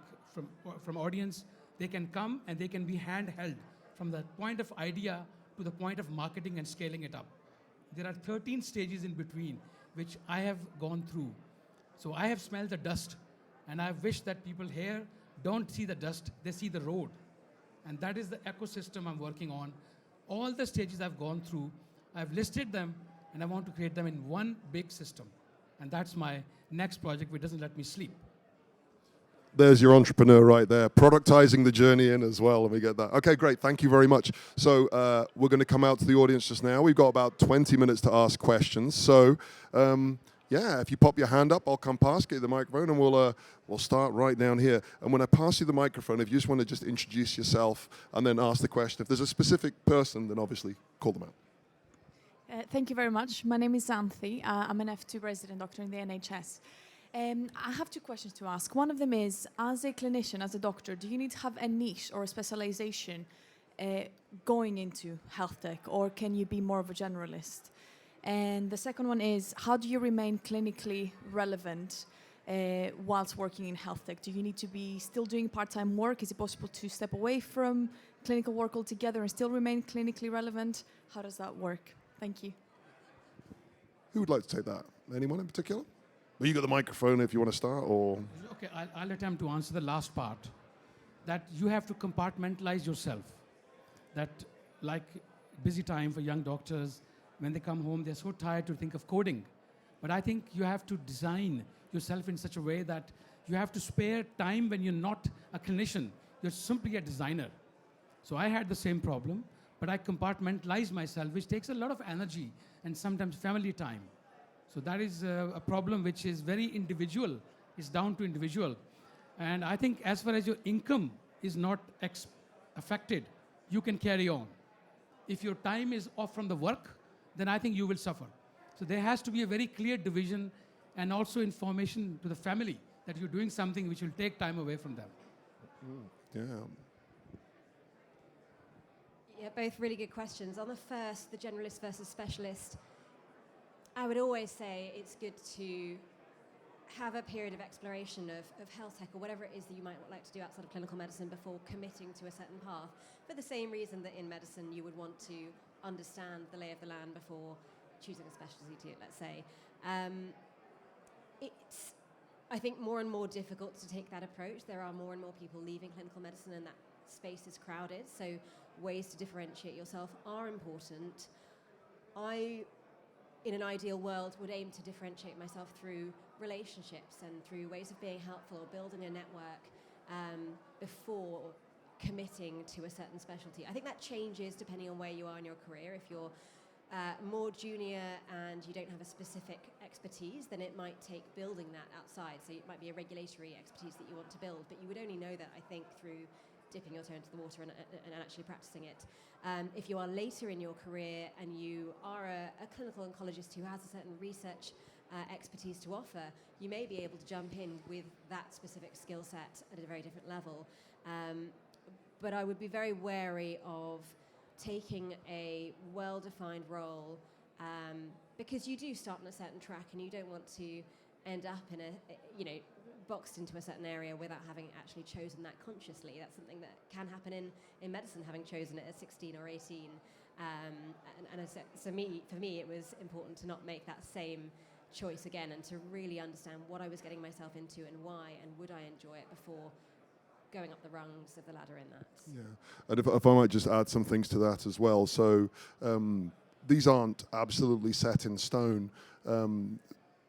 from audience, they can come and they can be handheld from the point of idea to the point of marketing and scaling it up. There are 13 stages in between, which I have gone through. So I have smelled the dust, and I wish that people here don't see the dust, they see the road. And that is the ecosystem I'm working on. All the stages I've gone through, I've listed them, and I want to create them in one big system. And that's my next project, which doesn't let me sleep. There's your entrepreneur right there, productizing the journey in as well. Let me get that. Okay, great. Thank you very much. So we're going to come out to the audience just now. We've got about 20 minutes to ask questions. So yeah, if you pop your hand up, I'll come past, get you the microphone, and we'll start right down here. And when I pass you the microphone, if you just want to just introduce yourself and then ask the question. If there's a specific person, then obviously call them out. Thank you very much. My name is Xanthi. I'm an F2 resident doctor in the NHS. I have two questions to ask. One of them is, as a clinician, as a doctor, do you need to have a niche or a specialization going into health tech, or can you be more of a generalist? And the second one is, how do you remain clinically relevant whilst working in health tech? Do you need to be still doing part-time work? Is it possible to step away from clinical work altogether and still remain clinically relevant? How does that work? Thank you. Who would like to take that? Anyone in particular? Well, you got the microphone if you want to start, or... Okay, I'll attempt to answer the last part. That you have to compartmentalize yourself. That, like busy time for young doctors, when they come home, they're so tired to think of coding. But I think you have to design yourself in such a way that you have to spare time when you're not a clinician. You're simply a designer. So I had the same problem, but I compartmentalized myself, which takes a lot of energy and sometimes family time. So that is a problem which is very individual. It's down to individual. And I think as far as your income is not affected, you can carry on. If your time is off from the work, then I think you will suffer. So there has to be a very clear division and also information to the family that you're doing something which will take time away from them. Yeah. Yeah, both really good questions. On the first, the generalist versus specialist, I would always say it's good to have a period of exploration of health tech or whatever it is that you might like to do outside of clinical medicine before committing to a certain path, for the same reason that in medicine you would want to understand the lay of the land before choosing a specialty, let's say. It's, I think, more and more difficult to take that approach. There are more and more people leaving clinical medicine and that space is crowded, so ways to differentiate yourself are important. I, in an ideal world, would aim to differentiate myself through relationships and through ways of being helpful or building a network before committing to a certain specialty. I think that changes depending on where you are in your career. If you're more junior and you don't have a specific expertise, then it might take building that outside. So it might be a regulatory expertise that you want to build, but you would only know that, I think, through dipping your toe into the water and actually practicing it. If you are later in your career and you are a clinical oncologist who has a certain research expertise to offer, you may be able to jump in with that specific skill set at a very different level. But I would be very wary of taking a well-defined role because you do start on a certain track and you don't want to end up in boxed into a certain area without having actually chosen that consciously. That's something that can happen in medicine, having chosen it at 16 or 18. So for me, it was important to not make that same choice again and to really understand what I was getting myself into and why, and would I enjoy it before going up the rungs of the ladder in that. Yeah, and if I might just add some things to that as well. So these aren't absolutely set in stone.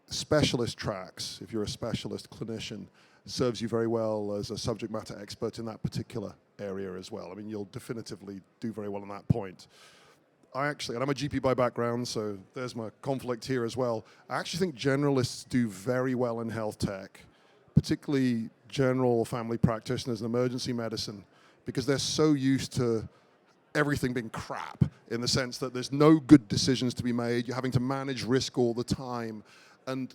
Specialist tracks, if you're a specialist clinician, serves you very well as a subject matter expert in that particular area as well. I mean, you'll definitively do very well on that point. And I'm a GP by background, so there's my conflict here as well. I actually think generalists do very well in health tech, particularly general family practitioners in emergency medicine, because they're so used to everything being crap in the sense that there's no good decisions to be made. You're having to manage risk all the time. And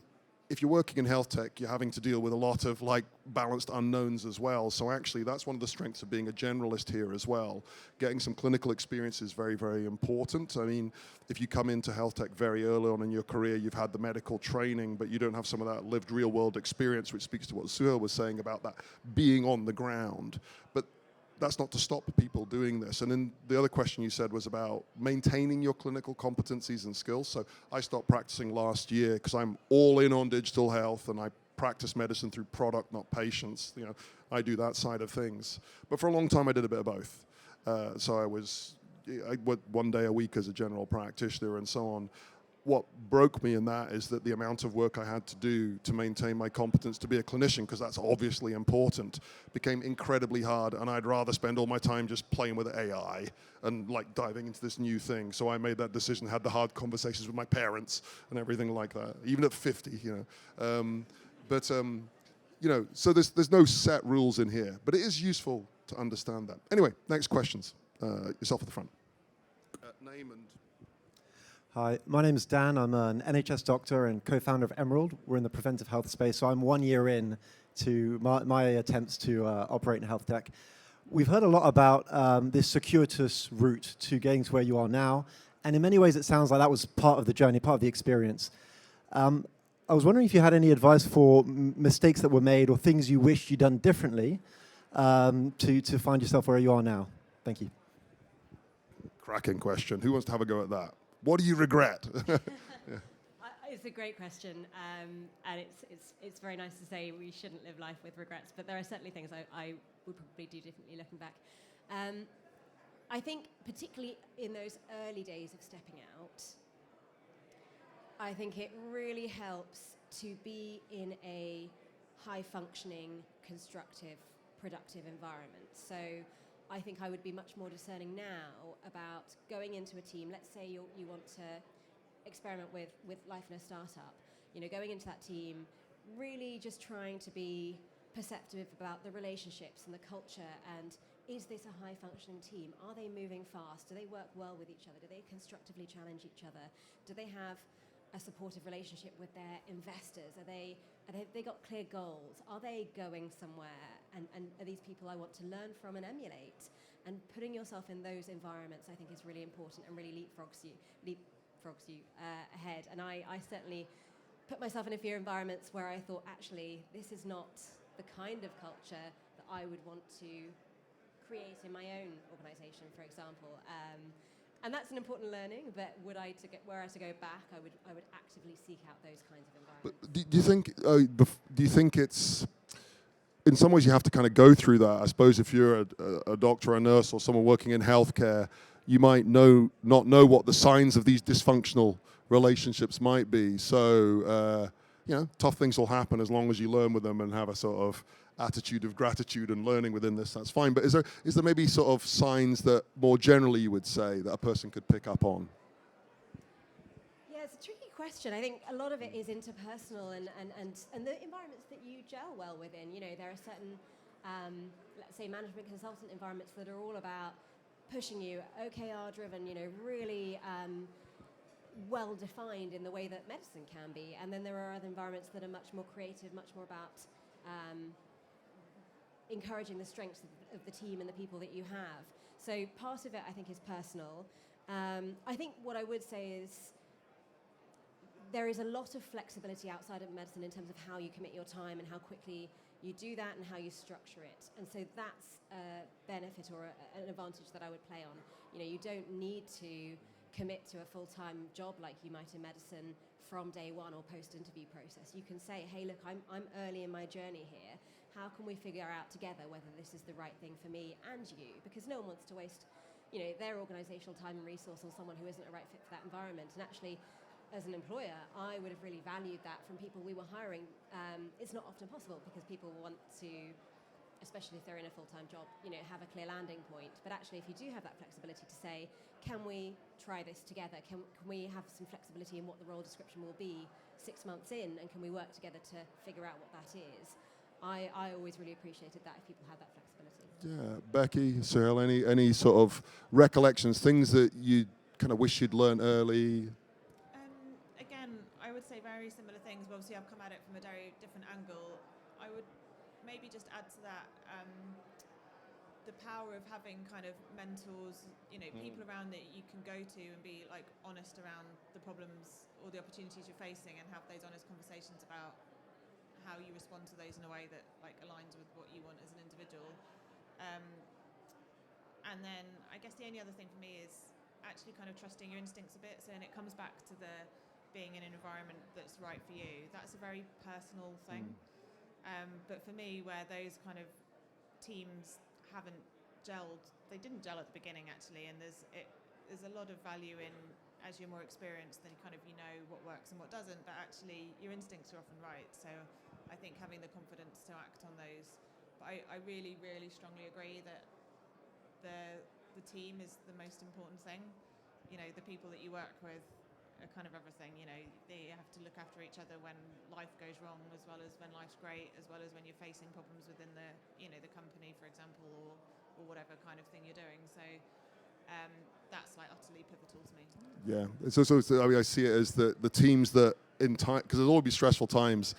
if you're working in health tech, you're having to deal with a lot of like balanced unknowns as well. So actually, that's one of the strengths of being a generalist here as well. Getting some clinical experience is very, very important. I mean, if you come into health tech very early on in your career, you've had the medical training, but you don't have some of that lived real world experience, which speaks to what Suha was saying about that being on the ground. But that's not to stop people doing this. And then the other question you said was about maintaining your clinical competencies and skills. So I stopped practicing last year because I'm all in on digital health and I practice medicine through product, not patients. You know, I do that side of things. But for a long time, I did a bit of both. So I went 1 day a week as a general practitioner and so on. What broke me in that is that the amount of work I had to do to maintain my competence to be a clinician, because that's obviously important, became incredibly hard, and I'd rather spend all my time just playing with AI and like diving into this new thing. So I made that decision, had the hard conversations with my parents and everything like that, even at 50, you know. You know, so there's no set rules in here, but it is useful to understand that. Anyway, next questions. Yourself at the front. Name and... Hi, my name is Dan. I'm an NHS doctor and co-founder of Emerald. We're in the preventive health space, so I'm 1 year in to my attempts to operate in health tech. We've heard a lot about this circuitous route to getting to where you are now, and in many ways it sounds like that was part of the journey, part of the experience. I was wondering if you had any advice for mistakes that were made or things you wish you'd done differently to find yourself where you are now. Thank you. Cracking question. Who wants to have a go at that? What do you regret? Yeah. It's a great question, and it's very nice to say we shouldn't live life with regrets, but there are certainly things I would probably do differently looking back. I think particularly in those early days of stepping out, I think it really helps to be in a high-functioning, constructive, productive environment. So I think I would be much more discerning now about going into a team. Let's say you want to experiment with life in a startup. You know, going into that team, really just trying to be perceptive about the relationships and the culture, and is this a high-functioning team? Are they moving fast? Do they work well with each other? Do they constructively challenge each other? Do they have a supportive relationship with their investors? Are they got clear goals? Are they going somewhere? And are these people I want to learn from and emulate? And putting yourself in those environments, I think, is really important and really leapfrogs you ahead. And I certainly put myself in a few environments where I thought, actually, this is not the kind of culture that I would want to create in my own organisation, for example. And that's an important learning, but were I to go back, I would actively seek out those kinds of environments. But do you think it's, in some ways you have to kind of go through that? I suppose if you're a doctor or a nurse or someone working in healthcare, you might not know what the signs of these dysfunctional relationships might be. So, you know, tough things will happen as long as you learn with them and have a sort of attitude of gratitude and learning within this. That's fine. But is there maybe sort of signs that more generally you would say that a person could pick up on? Yeah, it's a tricky question. I think a lot of it is interpersonal and the environments that you gel well within. You know, there are certain, let's say, management consultant environments that are all about pushing you, OKR driven, you know, really well defined in the way that medicine can be. And then there are other environments that are much more creative, much more about encouraging the strengths of the team and the people that you have. So part of it, I think, is personal. I think what I would say is there is a lot of flexibility outside of medicine in terms of how you commit your time and how quickly you do that and how you structure it. And so that's a benefit or an advantage that I would play on. You know, you don't need to commit to a full-time job like you might in medicine from day one or post-interview process. You can say, hey, look, I'm early in my journey here. how can we figure out together whether this is the right thing for me and you? Because no one wants to waste, their organisational time and resource on someone who isn't a right fit for that environment. And actually, as an employer, I would have really valued that from people we were hiring. It's not often possible because people want to, especially if they're in a full-time job, have a clear landing point. But actually, if you do have that flexibility to say, can we try this together? Can we have some flexibility in what the role description will be 6 months in, and can we work together to figure out what that is? I always really appreciated that if people had that flexibility. Yeah, Becky, Cyril, any sort of recollections, things that you kind of wish you'd learned early? Again, I would say very similar things, but obviously I've come at it from a very different angle. I would maybe just add to that the power of having kind of mentors, people around that you can go to and be like honest around the problems or the opportunities you're facing, and have those honest conversations about how you respond to those in a way that like aligns with what you want as an individual. And then I guess the only other thing for me is actually kind of trusting your instincts a bit. So, and it comes back to the being in an environment that's right for you. That's a very personal thing. But for me, where those kind of teams haven't gelled, they didn't gel at the beginning actually, and there's a lot of value in, as you're more experienced, then kind of what works and what doesn't, but actually your instincts are often right. So I think having the confidence to act on those. But I really, really strongly agree that the team is the most important thing. The people that you work with are kind of everything. They have to look after each other when life goes wrong, as well as when life's great, as well as when you're facing problems within the the company, for example, or whatever kind of thing you're doing. So that's like utterly pivotal to me. Yeah, I see it as the teams that in time, because there'll always be stressful times.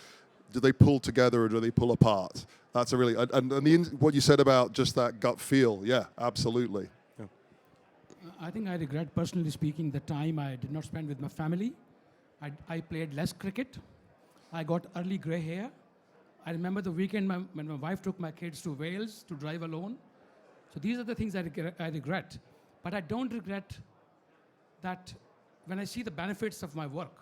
Do they pull together or do they pull apart? That's a really what you said about just that gut feel. Yeah, absolutely. Yeah. I think I regret, personally speaking, the time I did not spend with my family. I played less cricket. I got early grey hair. I remember the weekend when my wife took my kids to Wales to drive alone. So these are the things I regret. But I don't regret that when I see the benefits of my work.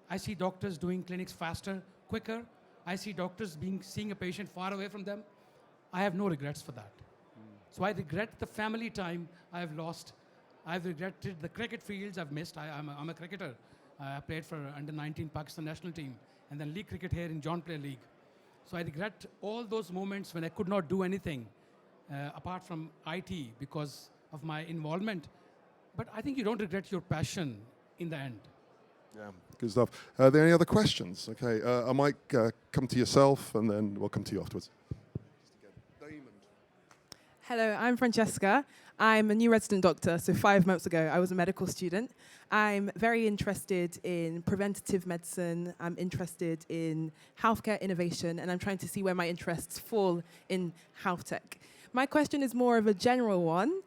I see doctors doing clinics faster, quicker. I see doctors seeing a patient far away from them. I have no regrets for that. So I regret the family time I have lost. I've regretted the cricket fields I've missed. I'm a cricketer. I played for under-19 Pakistan national team and then league cricket here in John Player League. So I regret all those moments when I could not do anything apart from IT because of my involvement. But I think you don't regret your passion in the end. Yeah, good stuff. Are there any other questions? Okay, I might come to yourself and then we'll come to you afterwards. Hello, I'm Francesca. I'm a new resident doctor, so 5 months ago I was a medical student. I'm very interested in preventative medicine, I'm interested in healthcare innovation, and I'm trying to see where my interests fall in health tech. My question is more of a general one.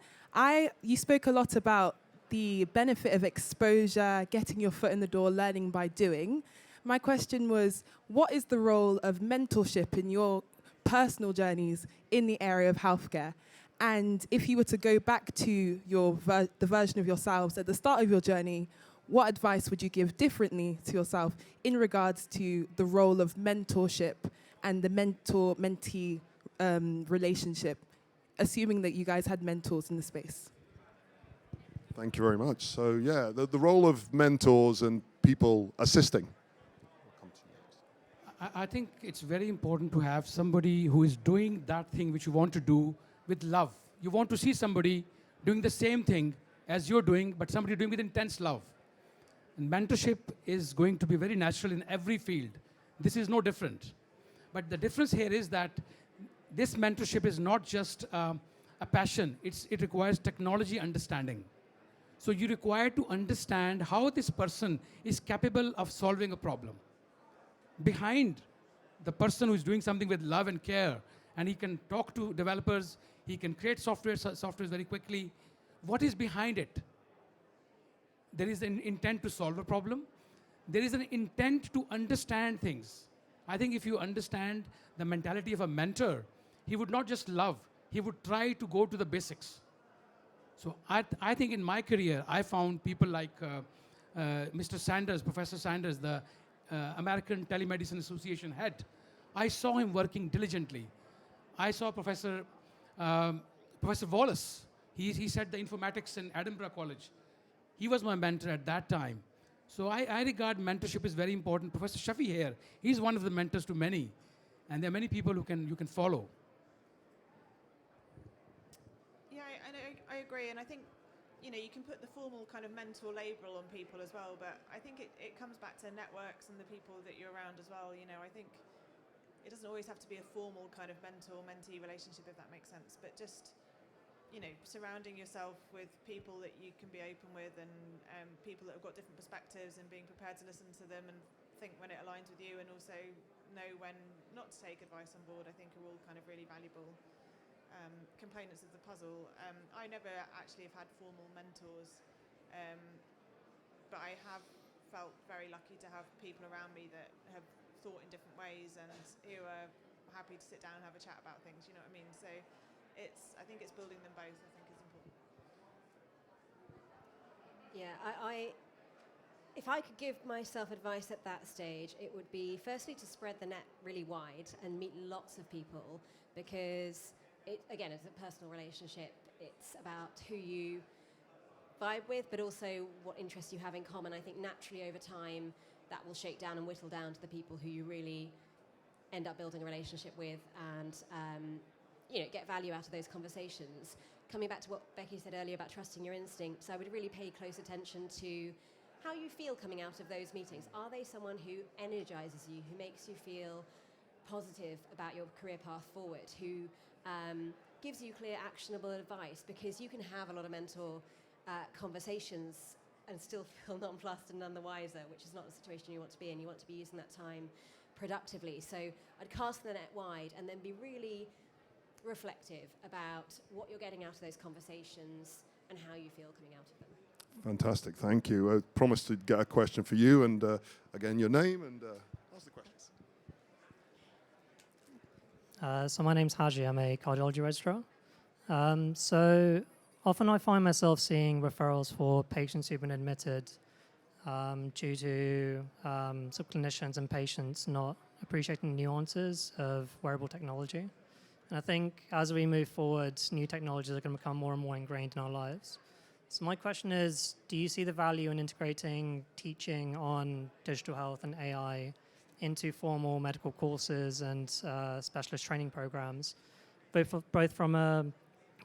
You spoke a lot about the benefit of exposure, getting your foot in the door, learning by doing. My question was, what is the role of mentorship in your personal journeys in the area of healthcare? And if you were to go back to the version of yourselves at the start of your journey, what advice would you give differently to yourself in regards to the role of mentorship and the mentor-mentee relationship, assuming that you guys had mentors in the space? Thank you very much. So yeah, the role of mentors and people assisting. I think it's very important to have somebody who is doing that thing which you want to do with love. You want to see somebody doing the same thing as you're doing, but somebody doing with intense love. And mentorship is going to be very natural in every field. This is no different. But the difference here is that this mentorship is not just a passion. It requires technology understanding. So you require to understand how this person is capable of solving a problem. Behind the person who is doing something with love and care, and he can talk to developers, he can create software very quickly. What is behind it? There is an intent to solve a problem. There is an intent to understand things. I think if you understand the mentality of a mentor, he would not just love, he would try to go to the basics. So I think in my career, I found people like Mr. Sanders, Professor Sanders, the American Telemedicine Association head. I saw him working diligently. I saw Professor Wallace. He said the informatics in Edinburgh College. He was my mentor at that time. So I regard mentorship is very important. Professor Shafi here, he's one of the mentors to many. And there are many people who you can follow. Yeah, I agree, and I think you can put the formal kind of mentor label on people as well, but I think it comes back to networks and the people that you're around as well. I think it doesn't always have to be a formal kind of mentor-mentee relationship, if that makes sense, but just surrounding yourself with people that you can be open with, and people that have got different perspectives, and being prepared to listen to them and think when it aligns with you, and also know when not to take advice on board, I think are all kind of really valuable components of the puzzle. I never actually have had formal mentors, but I have felt very lucky to have people around me that have thought in different ways and who are happy to sit down and have a chat about things, you know what I mean? So I think it's building them both, I think is important. Yeah, if I could give myself advice at that stage, it would be firstly to spread the net really wide and meet lots of people, because again, it's a personal relationship. It's about who you vibe with, but also what interests you have in common. I think naturally over time that will shake down and whittle down to the people who you really end up building a relationship with, and get value out of those conversations. Coming back to what Becky said earlier about trusting your instincts, I would really pay close attention to how you feel coming out of those meetings. Are they someone who energizes you, who makes you feel positive about your career path forward, who gives you clear, actionable advice? Because you can have a lot of mentor conversations and still feel nonplussed and none the wiser, which is not the situation you want to be in. You want to be using that time productively. So I'd cast the net wide and then be really reflective about what you're getting out of those conversations and how you feel coming out of them. Fantastic, thank you. I promised to get a question for you, and again, your name and ask the questions. So my name's Haji, I'm a cardiology registrar. So often I find myself seeing referrals for patients who've been admitted due to some clinicians and patients not appreciating the nuances of wearable technology. And I think as we move forward, new technologies are going to become more and more ingrained in our lives. So my question is, do you see the value in integrating teaching on digital health and AI into formal medical courses and specialist training programs, both from a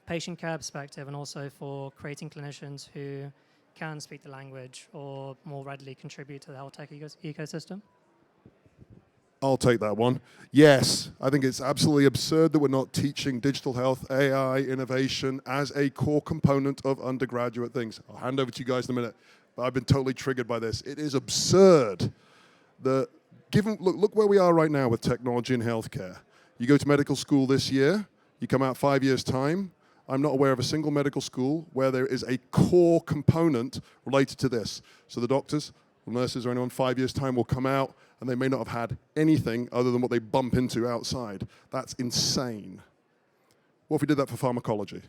patient care perspective and also for creating clinicians who can speak the language or more readily contribute to the health tech ecosystem? I'll take that one. Yes, I think it's absolutely absurd that we're not teaching digital health, AI, innovation as a core component of undergraduate things. I'll hand over to you guys in a minute, but I've been totally triggered by this. It is absurd that look where we are right now with technology in healthcare. You go to medical school this year, you come out 5 years' time. I'm not aware of a single medical school where there is a core component related to this. So the doctors, the nurses, or anyone 5 years' time will come out and they may not have had anything other than what they bump into outside. That's insane. What if we did that for pharmacology?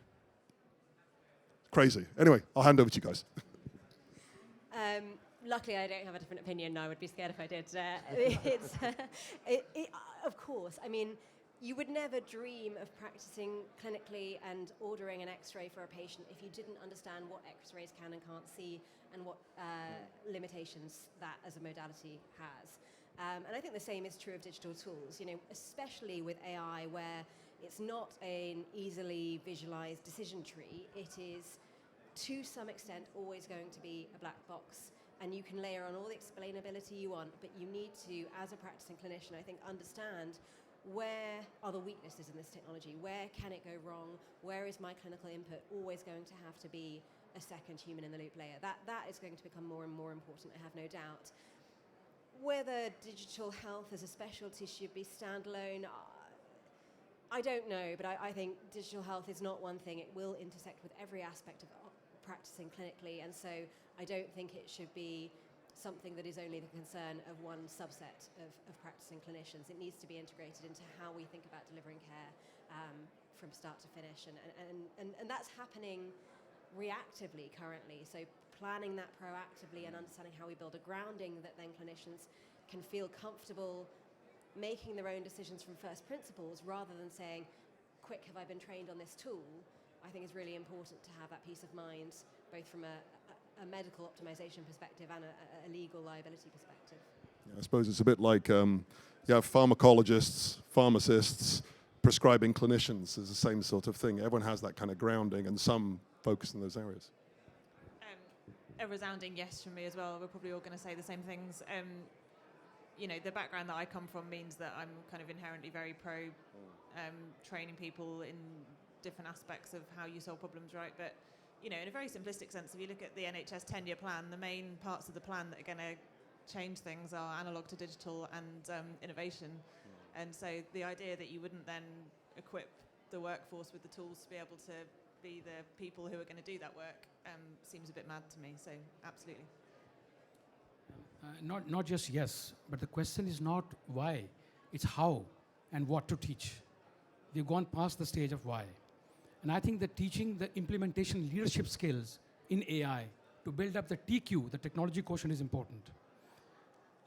Crazy. Anyway, I'll hand over to you guys. Luckily, I don't have a different opinion. I would be scared if I did. Of course. I mean, you would never dream of practicing clinically and ordering an X-ray for a patient if you didn't understand what X-rays can and can't see and what limitations that as a modality has. And I think the same is true of digital tools, especially with AI, where it's not an easily visualized decision tree. It is, to some extent, always going to be a black box. And you can layer on all the explainability you want, but you need to, as a practicing clinician, I think, understand where are the weaknesses in this technology? Where can it go wrong? Where is my clinical input always going to have to be a second human in the loop layer? That is going to become more and more important, I have no doubt. Whether digital health as a specialty should be standalone, I don't know, but I think digital health is not one thing. It will intersect with every aspect of practicing clinically, and so I don't think it should be something that is only the concern of one subset of practicing clinicians. It needs to be integrated into how we think about delivering care from start to finish, and that's happening reactively currently. So planning that proactively and understanding how we build a grounding that then clinicians can feel comfortable making their own decisions from first principles rather than saying, quick, have I been trained on this tool, I think is really important to have that peace of mind, both from a medical optimization perspective and a legal liability perspective. Yeah, I suppose it's a bit like you have pharmacologists, pharmacists, prescribing clinicians. It's the same sort of thing. Everyone has that kind of grounding, and some focus in those areas. A resounding yes from me as well. We're probably all going to say the same things. You know, the background that I come from means that I'm kind of inherently very pro training people in different aspects of how you solve problems, right? But, you know, in a very simplistic sense, if you look at the NHS 10-year plan, the main parts of the plan that are going to change things are analog to digital and innovation. And so the idea that you wouldn't then equip the workforce with the tools to be able to be the people who are going to do that work seems a bit mad to me. So absolutely. Not just yes, but the question is not why, it's how and what to teach. We've gone past the stage of why. And I think that teaching the implementation leadership skills in AI to build up the TQ, the technology quotient, is important.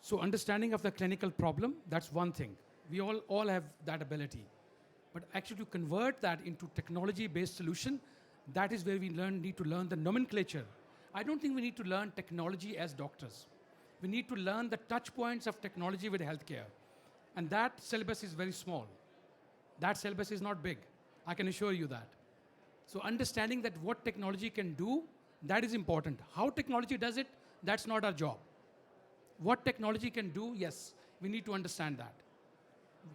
So understanding of the clinical problem, that's one thing. We all have that ability. But actually to convert that into technology-based solution, that is where we need to learn the nomenclature. I don't think we need to learn technology as doctors. We need to learn the touch points of technology with healthcare. And that syllabus is very small. That syllabus is not big. I can assure you that. So understanding that what technology can do, that is important. How technology does it, that's not our job. What technology can do, yes, we need to understand that.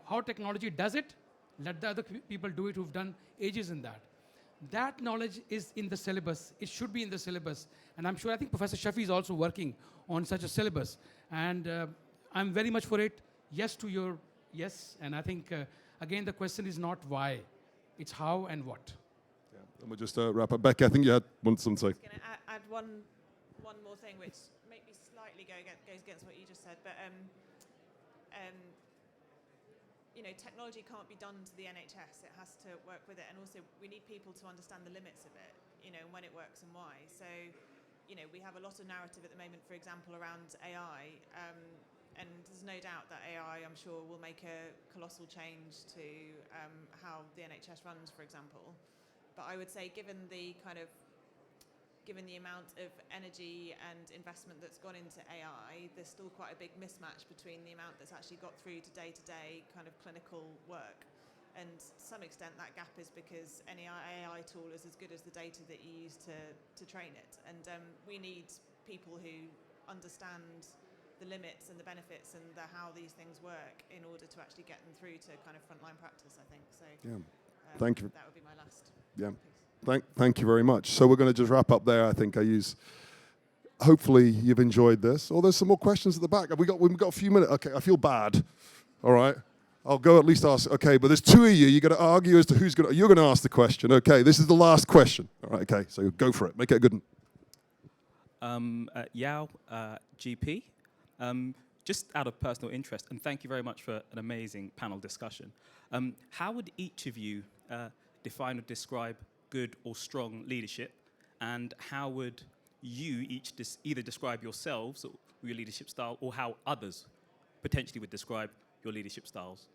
How technology does it, let the other people do it who've done ages in that. That knowledge is in the syllabus. It should be in the syllabus. And I'm sure, I think Professor Shafi is also working on such a syllabus. And I'm very much for it. Yes to your yes. And I think, again, the question is not why. It's how and what. Yeah. And we'll just wrap up. Becky, I think you had something to say. I was going to add one more thing, which maybe slightly goes against what you just said. But you know, technology can't be done to the NHS. It has to work with it. And also, we need people to understand the limits of it, you know, when it works and why. So, you know, we have a lot of narrative at the moment, for example, around AI. And there's no doubt that AI, I'm sure, will make a colossal change to how the NHS runs, for example. But I would say, given the amount of energy and investment that's gone into AI, there's still quite a big mismatch between the amount that's actually got through to day-to-day kind of clinical work. And to some extent, that gap is because any AI tool is as good as the data that you use to train it. And we need people who understand the limits and the benefits and how these things work in order to actually get them through to kind of frontline practice, I think. So Yeah. Thank you. That would be my last Yeah. piece. Thank you very much. So we're going to just wrap up there. I think hopefully you've enjoyed this. Oh, there's some more questions at the back. We've got a few minutes. Okay, I feel bad. All right. I'll go at least ask. Okay, but there's two of you. You're going to argue as to you're going to ask the question. Okay, this is the last question. All right, okay, so go for it. Make it a good one. Yao, GP. Just out of personal interest, and thank you very much for an amazing panel discussion. How would each of you define or describe good or strong leadership, and how would you each either describe yourselves or your leadership style, or how others potentially would describe your leadership styles?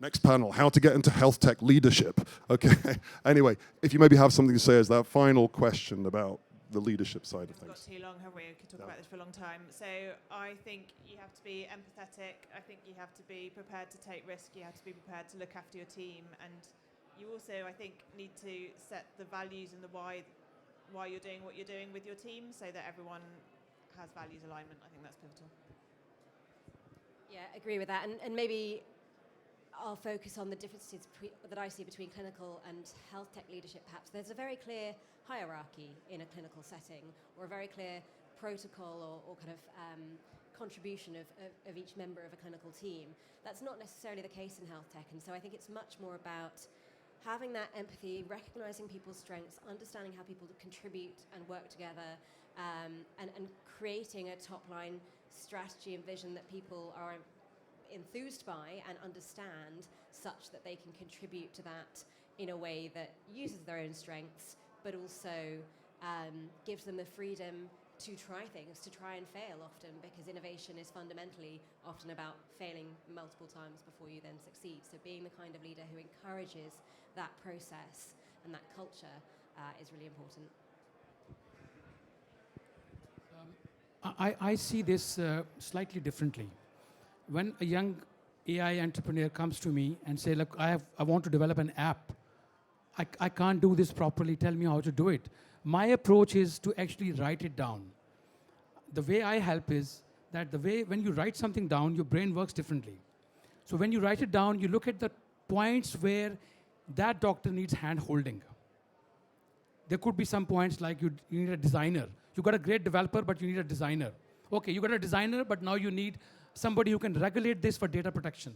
Next panel, how to get into health tech leadership. Okay, anyway, if you maybe have something to say as that final question about the leadership side of things. We've got too long, have we? We could talk about this for a long time. So I think you have to be empathetic. I think you have to be prepared to take risk. You have to be prepared to look after your team. And you also, I think, need to set the values and the why you're doing what you're doing with your team so that everyone has values alignment. I think that's pivotal. Yeah, I agree with that. And maybe I'll focus on the differences that I see between clinical and health tech leadership, perhaps. There's a very clear hierarchy in a clinical setting, or a very clear protocol or kind of contribution of each member of a clinical team. That's not necessarily the case in health tech. And so I think it's much more about having that empathy, recognizing people's strengths, understanding how people contribute and work together, and creating a top-line strategy and vision that people are enthused by and understand, such that they can contribute to that in a way that uses their own strengths, but also gives them the freedom to try things, to try and fail often, because innovation is fundamentally often about failing multiple times before you then succeed. So being the kind of leader who encourages that process and that culture is really important. I see this slightly differently. When a young AI entrepreneur comes to me and say, look, I want to develop an app. I can't do this properly. Tell me how to do it. My approach is to actually write it down. The way I help is that the way when you write something down, your brain works differently. So when you write it down, you look at the points where that doctor needs hand holding. There could be some points like you need a designer. You got a great developer, but you need a designer. Okay, you got a designer, but now you need somebody who can regulate this for data protection.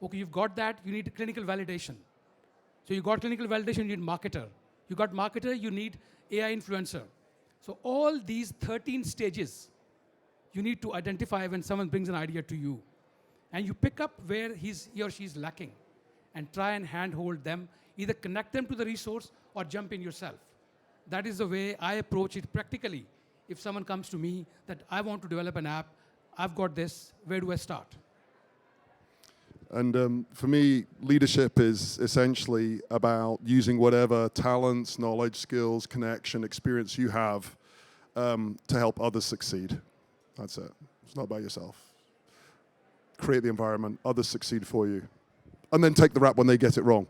Okay, you've got that, you need clinical validation. So you got clinical validation, you need marketer. You got marketer, you need AI influencer. So all these 13 stages, you need to identify when someone brings an idea to you. And you pick up where he or she is lacking and try and handhold them, either connect them to the resource or jump in yourself. That is the way I approach it practically. If someone comes to me that I want to develop an app, I've got this, where do I start? And for me, leadership is essentially about using whatever talents, knowledge, skills, connection, experience you have to help others succeed. That's it. It's not about yourself. Create the environment, others succeed for you. And then take the rap when they get it wrong.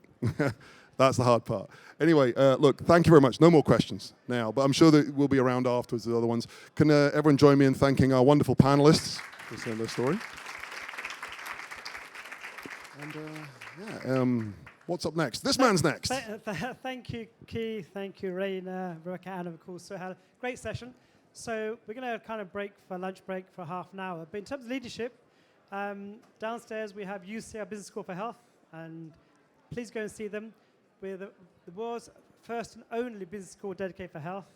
That's the hard part. Anyway, look, thank you very much. No more questions now, but I'm sure that we'll be around afterwards with other ones. Can everyone join me in thanking our wonderful panelists for sharing their story? And what's up next? This man's next. Thank you, Keith. Thank you, Raina, Rebecca, and of course, so had a great session. So we're going to kind of break for lunch break for half an hour. But in terms of leadership, downstairs we have UCL Business School for Health, and please go and see them. We're the world's first and only business school dedicated for health.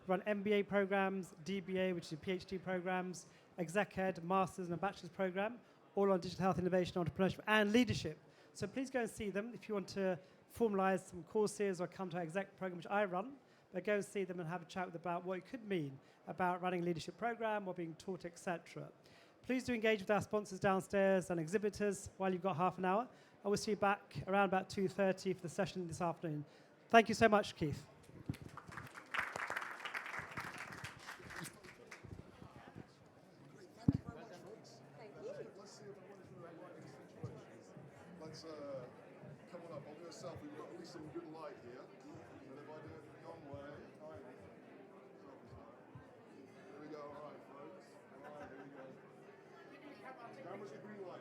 We run MBA programs, DBA, which is PhD programs, Exec Ed, Masters and a Bachelor's program, all on digital health innovation, entrepreneurship, and leadership. So please go and see them if you want to formalize some courses or come to our exec program, which I run. But go and see them and have a chat about what it could mean about running a leadership program or being taught, etc. Please do engage with our sponsors downstairs and exhibitors while you've got half an hour. I will see you back around about 2:30 for the session this afternoon. Thank you so much, Keith. Let's come on up. I'll do a selfie. We've got at least some good light here. And if I do it the young way, here we go. All right, folks. All right, here we go. Camera's the green light.